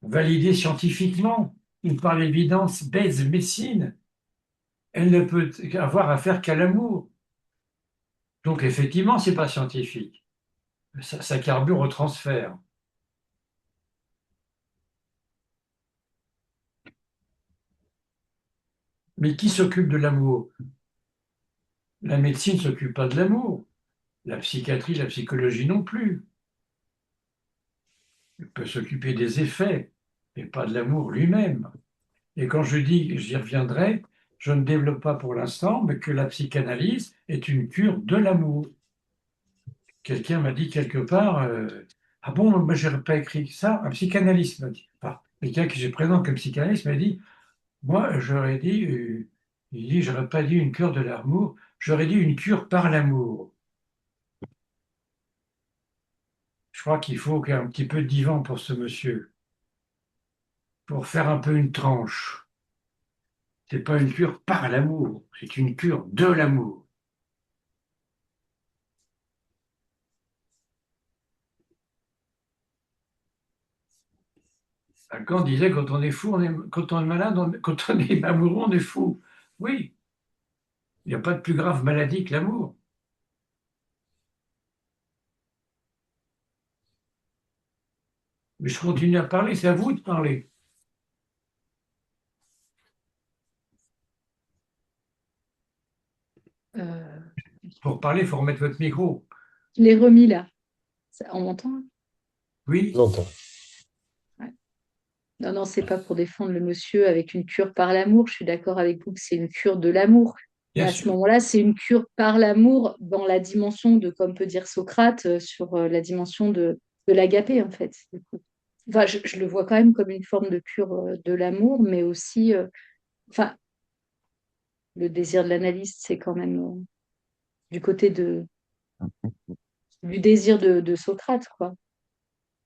validée scientifiquement, une par l'évidence base médecine. Elle ne peut avoir affaire qu'à l'amour. Donc effectivement, c'est pas scientifique. Ça carbure au transfert. Mais qui s'occupe de l'amour? La médecine ne s'occupe pas de l'amour. La psychiatrie, la psychologie non plus. Elle peut s'occuper des effets, mais pas de l'amour lui-même. Et quand je dis, j'y reviendrai, je ne développe pas pour l'instant, mais que la psychanalyse est une cure de l'amour. Quelqu'un m'a dit quelque part, ah bon, moi je n'aurais pas écrit ça, un psychanalyste m'a dit, enfin, quelqu'un que j'ai présent comme psychanalyste m'a dit, moi j'aurais dit, il dit, j'aurais pas dit une cure de l'amour, j'aurais dit une cure par l'amour. Je crois qu'il faut un petit peu de divan pour ce monsieur, pour faire un peu une tranche. C'est pas une cure par l'amour, c'est une cure de l'amour. Lacan disait quand on est fou, quand on est malade, quand on est amoureux, on est fou. Oui, il n'y a pas de plus grave maladie que l'amour. Mais je continue à parler, c'est à vous de parler. Euh, Pour parler, il faut remettre votre micro. je l'ai remis là. On m'entend là? Oui, Longtemps. Ouais. Non, non, c'est pas pour défendre le monsieur avec une cure par l'amour. Je suis d'accord avec vous que c'est une cure de l'amour. Mais bien à ce sûr. moment-là, c'est une cure par l'amour dans la dimension de, comme peut dire Socrate, sur la dimension de l'agapé, en fait. Du coup. Enfin, je le vois quand même comme une forme de cure de l'amour, mais aussi, enfin, le désir de l'analyste, c'est quand même du côté du désir de Socrate, quoi,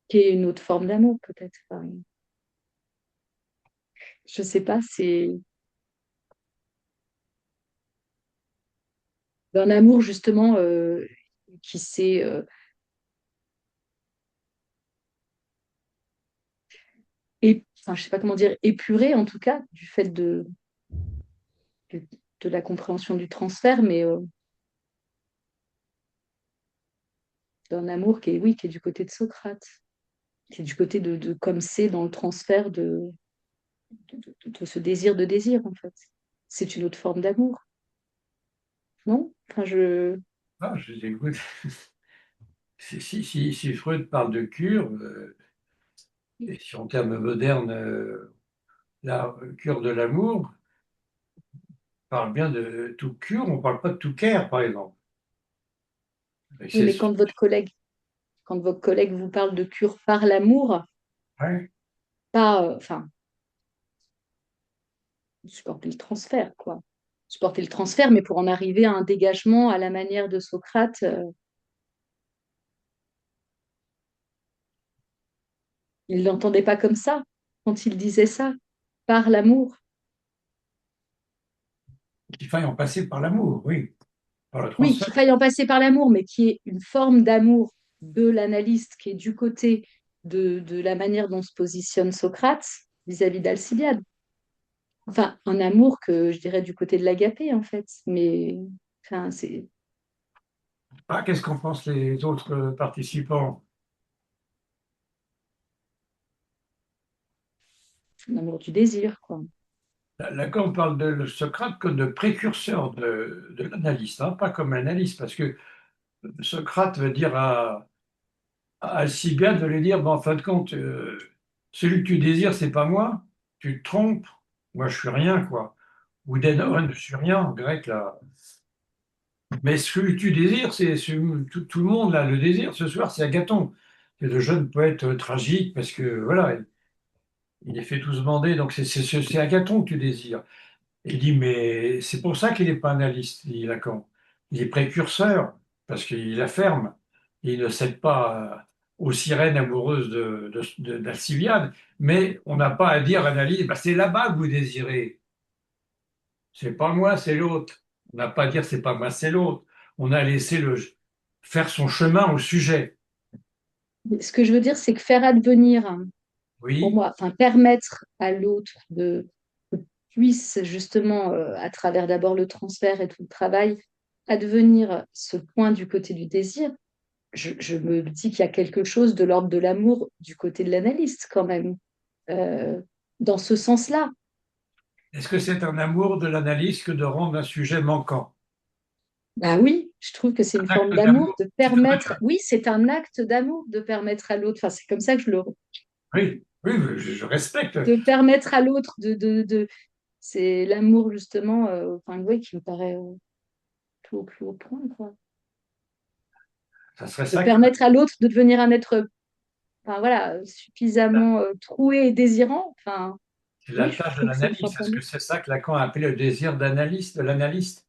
qui est une autre forme d'amour, peut-être. Enfin, je sais pas, c'est d'un amour justement qui s'est, enfin, je sais pas comment dire, épuré en tout cas, du fait de, de la compréhension du transfert, mais d'un amour qui est, oui, qui est du côté de Socrate, qui est du côté de comme c'est dans le transfert de ce désir, en fait. C'est une autre forme d'amour, non? Enfin, Ah, je vous écoute. Si Freud parle de cure, et si en termes modernes, la cure de l'amour parle bien de tout cure, on ne parle pas de tout care, par exemple. Et Oui, c'est mais quand votre collègue vous parle de cure par l'amour, ouais. pas, enfin, supporter le transfert, quoi. Supporter le transfert, mais pour en arriver à un dégagement à la manière de Socrate, il ne l'entendait pas comme ça quand il disait ça, par l'amour. Il faille en passer par l'amour, oui, par le Oui, transfert. qu'il faille en passer par l'amour, mais qui est une forme d'amour de l'analyste qui est du côté de la manière dont se positionne Socrate vis-à-vis d'Alcibiade. Enfin, un amour que je dirais du côté de l'agapé, en fait. Mais enfin, c'est Ah, qu'est-ce qu'en pensent les autres participants? un amour du désir, quoi. Lacan parle de Socrate comme de précurseur de l'analyste, hein, pas comme analyste, parce que Socrate veut dire à Alcibiade, veut lui dire, bon, en fin de compte, celui que tu désires, c'est pas moi, tu te trompes, moi je suis rien, quoi. Ou Oui, d'Enon, je suis rien, en grec, là. Mais celui que tu désires, tout le monde, là, le désir, ce soir, c'est Agathon. C'est le jeune poète tragique, parce que, voilà, il les fait tous bander, donc c'est Agathon que tu désires. Et il dit, mais c'est pour ça qu'il n'est pas analyste, dit Lacan. Il est précurseur, parce qu'il affirme. Il ne cède pas aux sirènes amoureuses d'Alcibiade, mais on n'a pas à dire analyse, bah, c'est là-bas que vous désirez. C'est pas moi, c'est l'autre. On n'a pas à dire c'est pas moi, c'est l'autre. On a laissé faire son chemin au sujet. ce que je veux dire, c'est que faire advenir, pour Oui. moi, enfin, permettre à l'autre de puisse justement, à travers d'abord le transfert et tout le travail, advenir ce point du côté du désir, je me dis qu'il y a quelque chose de l'ordre de l'amour du côté de l'analyste quand même, euh, dans ce sens-là. Est-ce que c'est un amour de l'analyse que de rendre un sujet manquant? Bah oui, je trouve que c'est une Un forme acte d'amour d'amour. de C'est ce que tu permettre, oui, c'est un acte d'amour de permettre à l'autre, enfin, c'est comme ça que Oui, oui, je respecte. de permettre à l'autre c'est l'amour justement, enfin, oui, qui me paraît tout au plus haut point, quoi. Ça serait De ça que permettre à l'autre de devenir un être, enfin, voilà, suffisamment troué et désirant. Enfin, c'est oui, la je tâche de trouve que c'est une forme l'analyse. Est-ce que d'amour. c'est ça que Lacan a appelé le désir d'analyste, de l'analyste?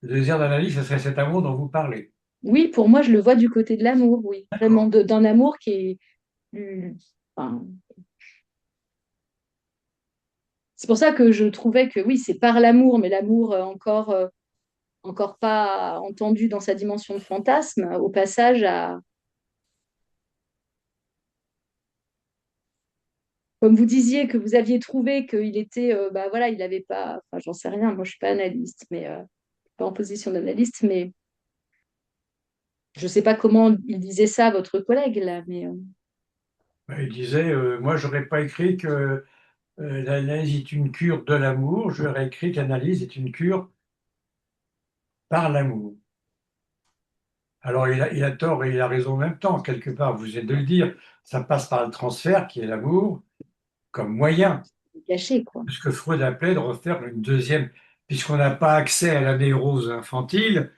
Le désir d'analyse, ce serait cet amour dont vous parlez. Oui, pour moi, je le vois du côté de l'amour, oui, vraiment, D'accord. d'un amour qui est plus. Enfin, c'est pour ça que je trouvais que oui, c'est par l'amour, mais l'amour encore pas entendu dans sa dimension de fantasme, au passage à, comme vous disiez, que vous aviez trouvé qu'il était, bah voilà, il n'avait pas, enfin, j'en sais rien, moi je suis pas analyste, mais pas en position d'analyste, mais je sais pas comment il disait ça à votre collègue là, mais Il disait, moi, j'aurais pas écrit que l'analyse est une cure de l'amour, j'aurais écrit que l'analyse est une cure par l'amour. Alors, il a tort et il a raison en même temps, quelque part, vous êtes de le dire. Ça passe par le transfert, qui est l'amour, comme moyen. caché quoi. Ce que Freud appelait de refaire une deuxième, puisqu'on n'a pas accès à la névrose infantile.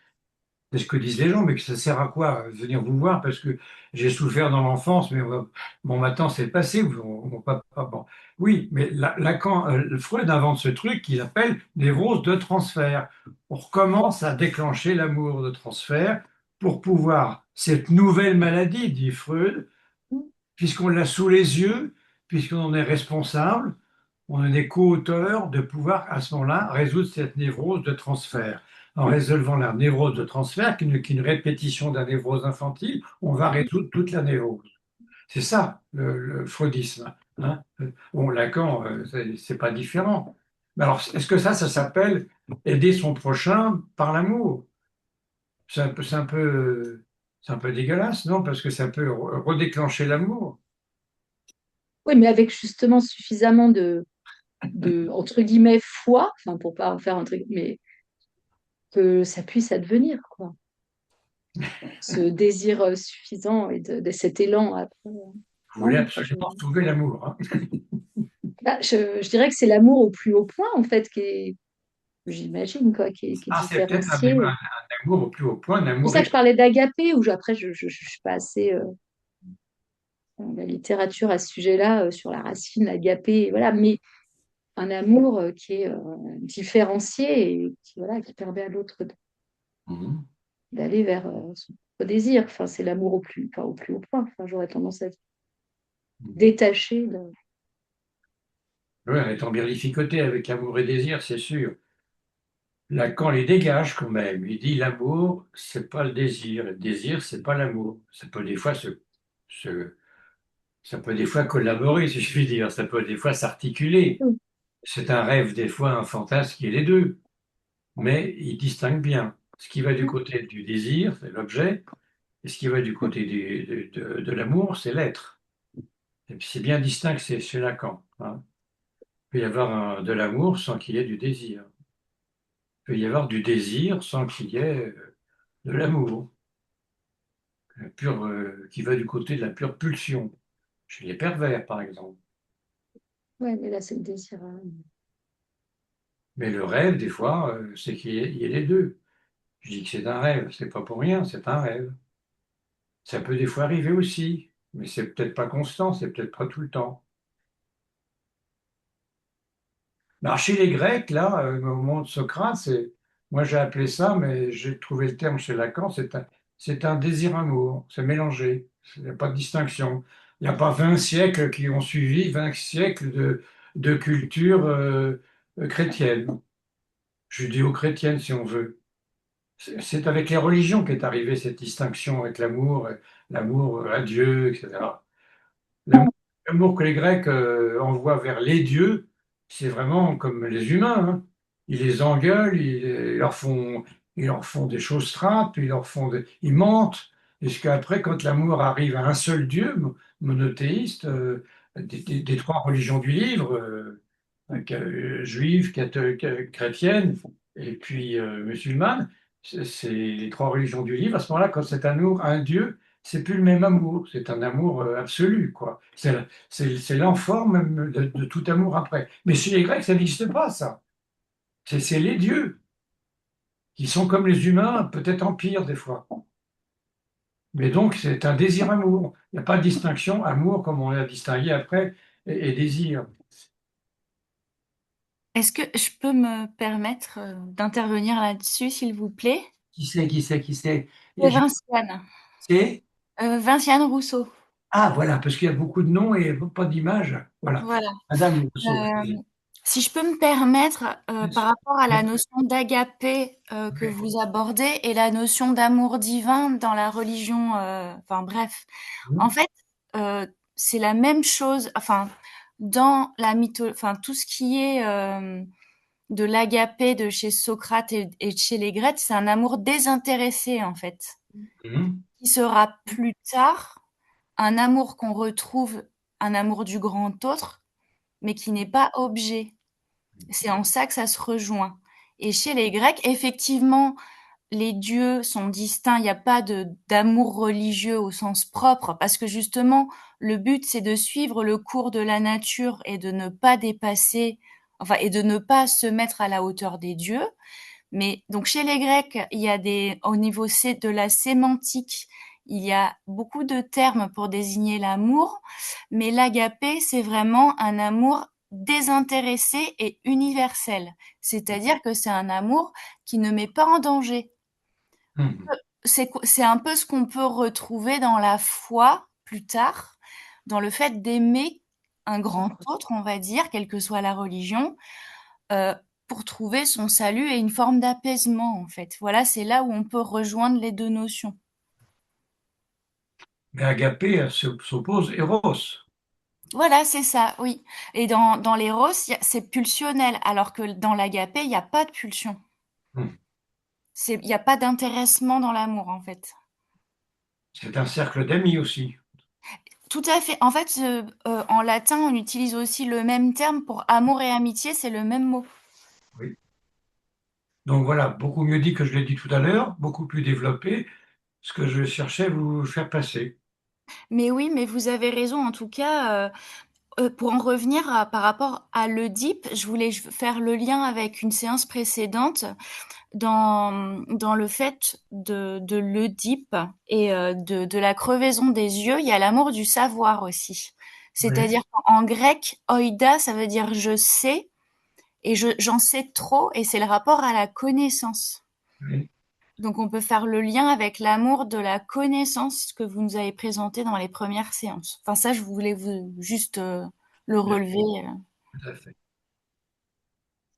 C'est ce que disent les gens, mais que ça sert à quoi venir vous voir parce que j'ai souffert dans l'enfance, mais bon, maintenant c'est passé. Mon papa, bon. Oui, mais Lacan, Freud invente ce truc qu'il appelle névrose de transfert. On recommence à déclencher l'amour de transfert pour pouvoir, cette nouvelle maladie, dit Freud, puisqu'on l'a sous les yeux, puisqu'on en est responsable, on est co-auteur de pouvoir à ce moment-là résoudre cette névrose de transfert. En résolvant la névrose de transfert, qui est une répétition de la névrose infantile, on va résoudre toute la névrose. C'est ça le freudisme, hein. Bon, Lacan, c'est pas différent. Mais alors, est-ce que ça s'appelle aider son prochain par l'amour? C'est un peu dégueulasse, non? Parce que ça peut redéclencher l'amour. Oui, mais avec justement suffisamment entre guillemets foi, enfin pour pas en faire un truc, mais que ça puisse advenir quoi. Ce désir suffisant et de cet élan après. Vous voulez Non, absolument sauver l'amour, hein. bah, je dirais que c'est l'amour au plus haut point en fait qui est. j'imagine, quoi, qui est Ah, c'est peut-être différencié. un amour au plus haut point, un C'est pour amour ça que je parlais d'agapé, où après, je suis pas assez dans la littérature à ce sujet-là, sur la racine, l'agapé, voilà, mais un amour qui est différencié et qui, voilà, qui permet à l'autre Mhm. d'aller vers son propre désir. Enfin, c'est l'amour au plus haut point. Enfin, j'aurais tendance à détacher. Oui, en étant bien lificoté avec amour et désir, c'est sûr. Lacan les dégage quand même. Il dit l'amour, c'est pas le désir. Le désir, c'est pas l'amour. Se- ça peut des fois collaborer, si je puis dire. Ça peut des fois s'articuler. C'est un rêve, des fois un fantasme qui est les deux. Mais il distingue bien. Ce qui va du côté du désir, c'est l'objet. Et ce qui va du côté de l'amour, c'est l'être. Et puis c'est bien distinct que c'est chez Lacan, hein. Il peut y avoir de l'amour sans qu'il y ait du désir. Il peut y avoir du désir sans qu'il y ait de l'amour, qui va du côté de la pure pulsion, chez les pervers par exemple. Ouais, mais là, c'est le désir. Mais le rêve, des fois, c'est il y ait les deux. Je dis que c'est un rêve, c'est pas pour rien, c'est un rêve. Ça peut des fois arriver aussi, mais c'est peut-être pas constant, c'est peut-être pas tout le temps. Alors, chez les Grecs, là, au moment de Socrate, moi j'ai appelé ça, mais j'ai trouvé le terme chez Lacan, c'est un désir-amour, c'est mélangé, il n'y a pas de distinction. Il n'y a pas 20 siècles qui ont suivi, 20 siècles de culture chrétienne, judéo-chrétienne si on veut. C'est avec les religions qu'est arrivée cette distinction avec l'amour, l'amour à Dieu, etc. L'amour l'amour que les Grecs envoient vers les dieux, c'est vraiment comme les humains, hein. Ils les engueulent, ils leur font des choses trappes, ils mentent. Et ce qu'après, quand l'amour arrive à un seul Dieu, monothéiste, des trois religions du livre, juive, chrétienne et puis musulmane, c'est les trois religions du livre. À ce moment-là, quand c'est un amour à un Dieu, c'est plus le même amour, c'est un amour absolu, quoi. C'est l'enfant même de tout amour après. Mais chez les Grecs, ça n'existe pas, ça. C'est les dieux qui sont comme les humains, peut-être en pire des fois. Mais donc, c'est un désir-amour. Il n'y a pas de distinction, amour, comme on l'a distingué après, et désir. Est-ce que je peux me permettre d'intervenir là-dessus, s'il vous plaît? Qui c'est? C'est Vinciane. C'est Vinciane Rousseau. Ah, voilà, parce qu'il y a beaucoup de noms et pas d'images. Voilà. Voilà. Madame Rousseau. Euh, Si je peux me permettre, par rapport à la Oui, notion d'agapé que vous abordez et la notion d'amour divin dans la religion, enfin bref, en fait, euh, c'est la même chose. Enfin, dans la enfin tout ce qui est de l'agapé de chez Socrate et de chez les Grecs, c'est un amour désintéressé en fait, Mhm. qui sera plus tard un amour qu'on retrouve, un amour du grand autre, mais qui n'est pas objet. C'est en ça que ça se rejoint. Et chez les Grecs, effectivement, les dieux sont distincts. Il n'y a pas de d'amour religieux au sens propre, parce que justement, le but, c'est de suivre le cours de la nature et de ne pas dépasser, enfin, et de ne pas se mettre à la hauteur des dieux. Mais donc chez les Grecs, il y a au niveau de la sémantique, il y a beaucoup de termes pour désigner l'amour, mais l'agapé, c'est vraiment un amour désintéressé et universel. C'est-à-dire que c'est un amour qui ne met pas en danger. Mhm. C'est un peu ce qu'on peut retrouver dans la foi plus tard, dans le fait d'aimer un grand autre, on va dire, quelle que soit la religion, euh, pour trouver son salut et une forme d'apaisement, en fait. Voilà, c'est là où on peut rejoindre les deux notions. Mais agapé s'oppose Eros. Voilà, c'est ça, oui. Et dans l'éros, c'est pulsionnel, alors que dans l'agapé, il n'y a pas de pulsion. Mhm. Il n'y a pas d'intéressement dans l'amour, en fait. C'est un cercle d'amis aussi. Tout à fait. En fait, en latin, on utilise aussi le même terme pour amour et amitié, c'est le même mot. Oui. Donc voilà, beaucoup mieux dit que je l'ai dit tout à l'heure, beaucoup plus développé, ce que je cherchais à vous faire passer. Mais oui, mais vous avez raison. En tout cas, pour en revenir par rapport à l'Oedipe, je voulais faire le lien avec une séance précédente dans le fait de l'Oedipe et de la crevaison des yeux. Il y a l'amour du savoir aussi. Oui, C'est-à-dire qu'en grec, oida, ça veut dire je sais et j'en sais trop et c'est le rapport à la connaissance. oui, Donc on peut faire le lien avec l'amour de la connaissance que vous nous avez présenté dans les premières séances. Enfin ça, je voulais vous juste le bien, relever. tout à fait.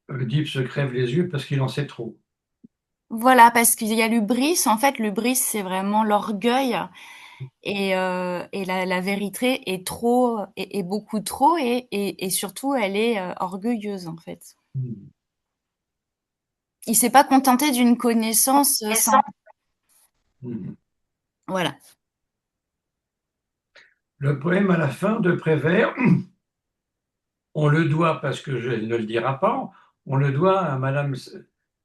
Le type se crève les yeux parce qu'il en sait trop. Voilà, parce qu'il y a l'hubris. En fait, l'hubris, c'est vraiment l'orgueil et la vérité est trop, est beaucoup trop et surtout, elle est orgueilleuse en fait. Mm. Il s'est pas contenté d'une connaissance sans. Mm. Voilà. Le poème à la fin de Prévert, on le doit, parce que je ne le dira pas, on le doit à Madame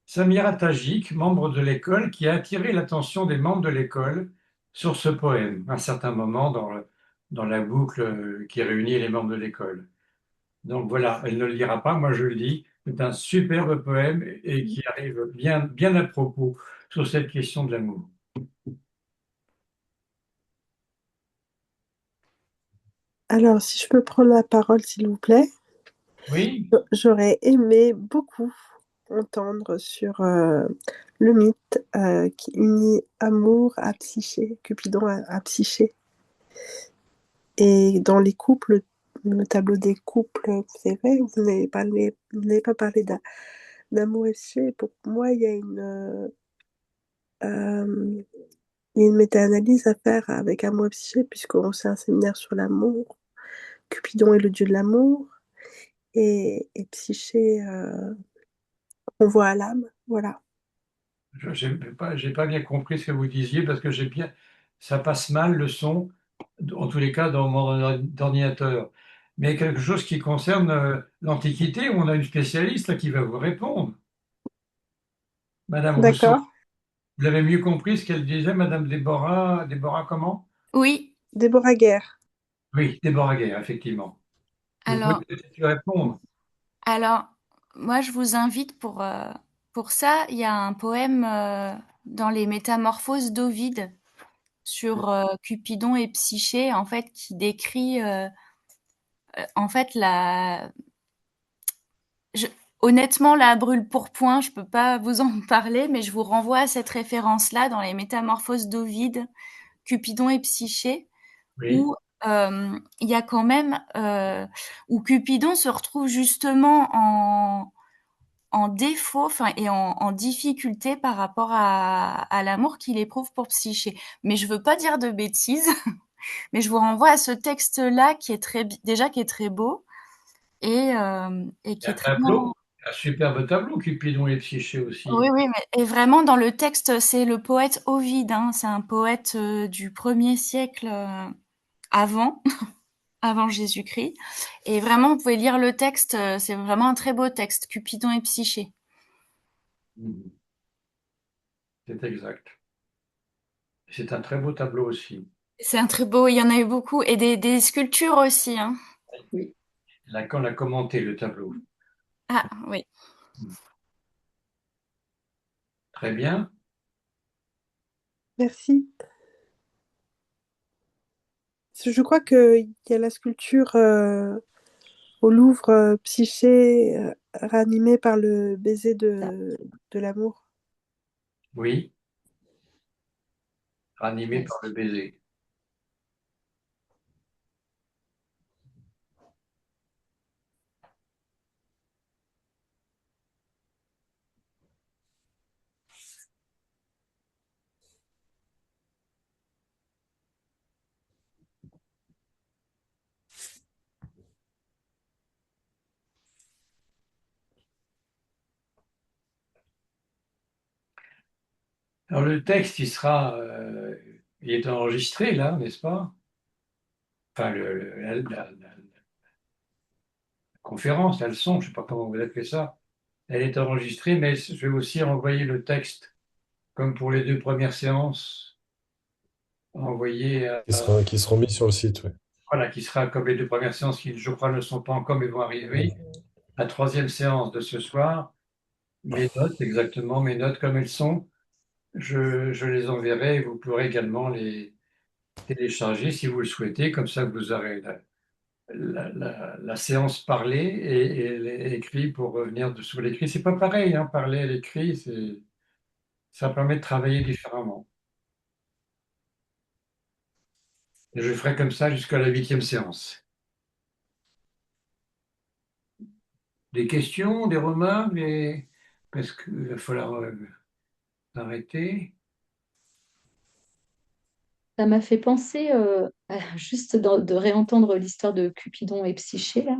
Samira Tajik, membre de l'école, qui a attiré l'attention des membres de l'école sur ce poème, à un certain moment dans la boucle qui réunit les membres de l'école. Donc voilà, elle ne le dira pas, moi je le dis. C'est un superbe poème et qui arrive bien, bien à propos sur cette question de l'amour. Alors, si je peux prendre la parole, s'il vous plaît, Oui, j'aurais aimé beaucoup entendre sur le mythe qui unit amour à psyché, Cupidon à psyché. Et dans les couples, le tableau des couples, c'est vrai, vous n'avez pas parlé d'amour et psyché. Pour moi, euh, il y a une méta-analyse à faire avec amour et psyché, puisqu'on fait un séminaire sur l'amour. Cupidon est le dieu de l'amour, et psyché, on voit à l'âme. Voilà. j'ai pas bien compris ce que vous disiez parce que ça passe mal le son, en tous les cas dans mon ordinateur. Mais quelque chose qui concerne l'Antiquité, où on a une spécialiste là, qui va vous répondre. Madame Rousseau, D'accord. vous avez mieux compris ce qu'elle disait, Madame Déborah, Déborah comment? Oui. Déborah Guerre. Oui, Déborah Guerre, effectivement. Vous pouvez Alors, peut-être lui répondre. alors, moi, je vous invite pour ça. Il y a un poème dans les Métamorphoses d'Ovide sur Cupidon et Psyché, en fait, qui décrit en fait je- honnêtement, la brûle pourpoint, je peux pas vous en parler, mais je vous renvoie à cette référence-là dans les Métamorphoses d'Ovide, Cupidon et Psyché, Oui, où il y a quand même où Cupidon se retrouve justement en défaut, enfin et en difficulté par rapport à l'amour qu'il éprouve pour Psyché. Mais je veux pas dire de bêtises, mais je vous renvoie à ce texte-là qui est déjà qui est très beau et il y qui a est un très bien. tableau, un superbe tableau, Cupidon et Psyché Oui, aussi. oui, mais et vraiment dans le texte, c'est le poète Ovide, hein, c'est un poète du 1er siècle avant, avant Jésus-Christ. Et vraiment, vous pouvez lire le texte, c'est vraiment un très beau texte, Cupidon et Psyché. Mhm. C'est exact. C'est un très beau tableau aussi. C'est un très beau, il y en a eu beaucoup, et des sculptures aussi, hein. Oui. Lacan a commenté le tableau. Ah oui. Très bien. Merci. Je crois qu'il y a la sculpture au Louvre, Psyché, ranimée par le baiser Ça. de l'amour. Oui, ranimé par le Merci. baiser. Alors le texte, il est enregistré là, n'est-ce pas? Enfin, la conférence, la leçon, je ne sais pas comment vous appelez ça, elle est enregistrée, mais je vais aussi envoyer le texte, comme pour les deux premières séances, envoyer Qui seront mis sur le site, oui. Voilà, qui sera comme les deux premières séances qui, je crois, ne sont pas encore, mais vont arriver. La troisième séance de ce soir, mes notes, exactement, mes notes comme elles sont, je les enverrai et vous pourrez également les télécharger si vous le souhaitez. Comme ça, vous aurez la séance parlée et écrit pour revenir sur l'écrit. C'est pas pareil, hein, parler à l'écrit, ça permet de travailler différemment. Et je ferai comme ça jusqu'à la 8e séance. Des questions, des remarques, parce qu'il va falloir arrêter. Ça m'a fait penser, juste de réentendre l'histoire de Cupidon et Psyché, là.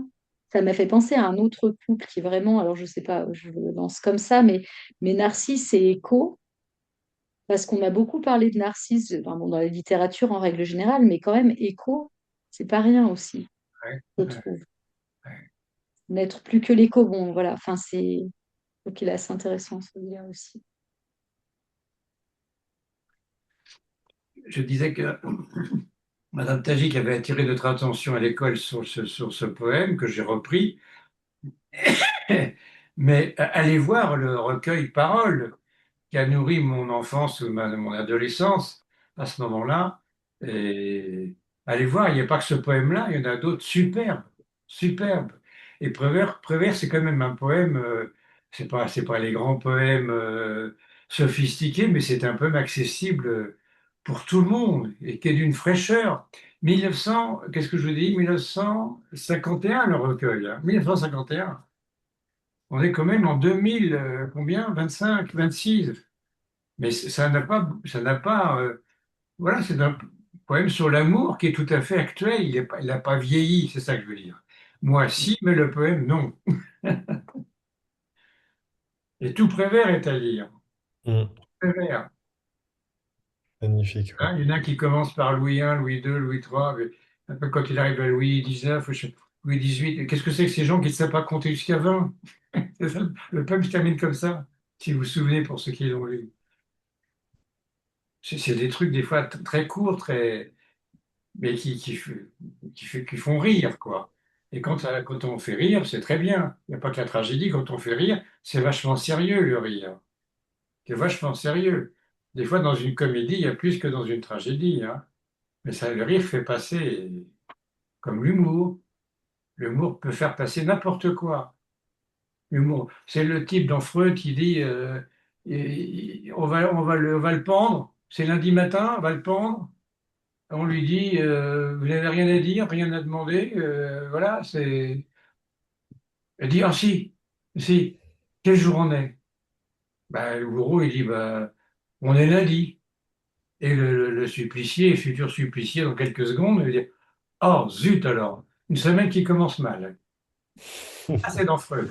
Ça m'a fait penser à un autre couple qui vraiment, alors je sais pas, je le lance comme ça, mais Narcisse et Écho, parce qu'on a beaucoup parlé de Narcisse, enfin, bon, dans la littérature en règle générale, mais quand même, Écho, c'est pas rien aussi, Ouais, je ouais, trouve. ouais. N'être plus que l'écho, bon, voilà, enfin, donc il est assez intéressant celui-là aussi. Je disais que Madame Tajik avait attiré notre attention à l'école sur ce poème que j'ai repris. Mais allez voir le recueil Paroles qui a nourri mon enfance ou mon adolescence à ce moment-là. Et allez voir, il n'y a pas que ce poème-là, il y en a d'autres superbes, superbes. Et Prévert, c'est quand même un poème, c'est pas les grands poèmes sophistiqués, mais c'est un poème accessible pour tout le monde et qui est d'une fraîcheur. 1900, qu'est-ce que je vous dis? 1951, le recueil, hein, 1951. On est quand même en 2000, combien? 25, 26. Mais ça n'a pas, voilà, c'est un poème sur l'amour qui est tout à fait actuel. Il n'a pas vieilli, c'est ça que je veux dire. Moi, si, mais le poème, non. Et tout Prévert est à lire. Mm. Prévert. Magnifique, ouais. Hein, il y en a qui commencent par Louis I, Louis II, Louis III, mais un peu quand il arrive à Louis XIX, Louis XVIII, qu'est-ce que c'est que ces gens qui ne savent pas compter jusqu'à 20? C'est ça, le poème se termine comme ça, si vous vous souvenez pour ceux qui l'ont lu. C'est des trucs des fois très courts, mais qui font rire, quoi. Et quand on fait rire, c'est très bien. Il n'y a pas que la tragédie. Quand on fait rire, c'est vachement sérieux, le rire. C'est vachement sérieux. Des fois, dans une comédie, il y a plus que dans une tragédie, hein. Mais ça, le rire fait passer, comme l'humour. L'humour peut faire passer n'importe quoi. L'humour. C'est le type dans Freud qui dit on va le pendre. C'est lundi matin, on va le pendre. On lui dit, vous n'avez rien à dire, rien à demander, voilà, c'est. Elle dit, ah si, si, quel jour on est? Ben, le bourreau, il dit, bah, on est lundi. Et le supplicié, futur supplicié, dans quelques secondes, il va dire, oh zut alors, une semaine qui commence mal. Ah, c'est dans Freud.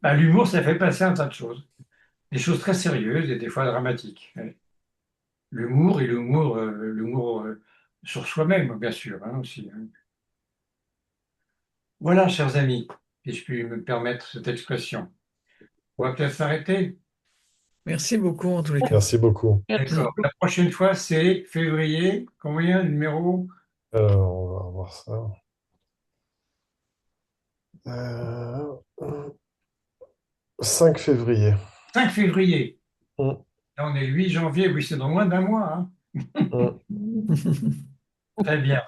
Ben, l'humour, ça fait passer un tas de choses. Des choses très sérieuses et des fois dramatiques. Ouais. L'humour sur soi-même, bien sûr, hein, aussi, hein. Voilà, chers amis, si je puis me permettre cette expression. On va peut-être s'arrêter. Merci beaucoup en tous les cas. Merci beaucoup. D'accord. La prochaine fois, c'est février. Combien, le numéro? On va voir ça. Euh, 5 février. 5 février. Mm. Là, on est le 8 janvier. Oui, c'est dans moins d'un mois, hein. Mm. Très bien.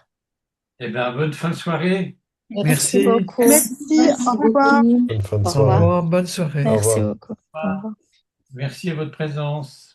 Eh bien, bonne fin de soirée. Merci. beaucoup. Merci, au revoir. beaucoup. Bonne fin de Au Au soirée. revoir. revoir, bonne soirée. Au revoir. Merci beaucoup. Au revoir. Merci à votre présence.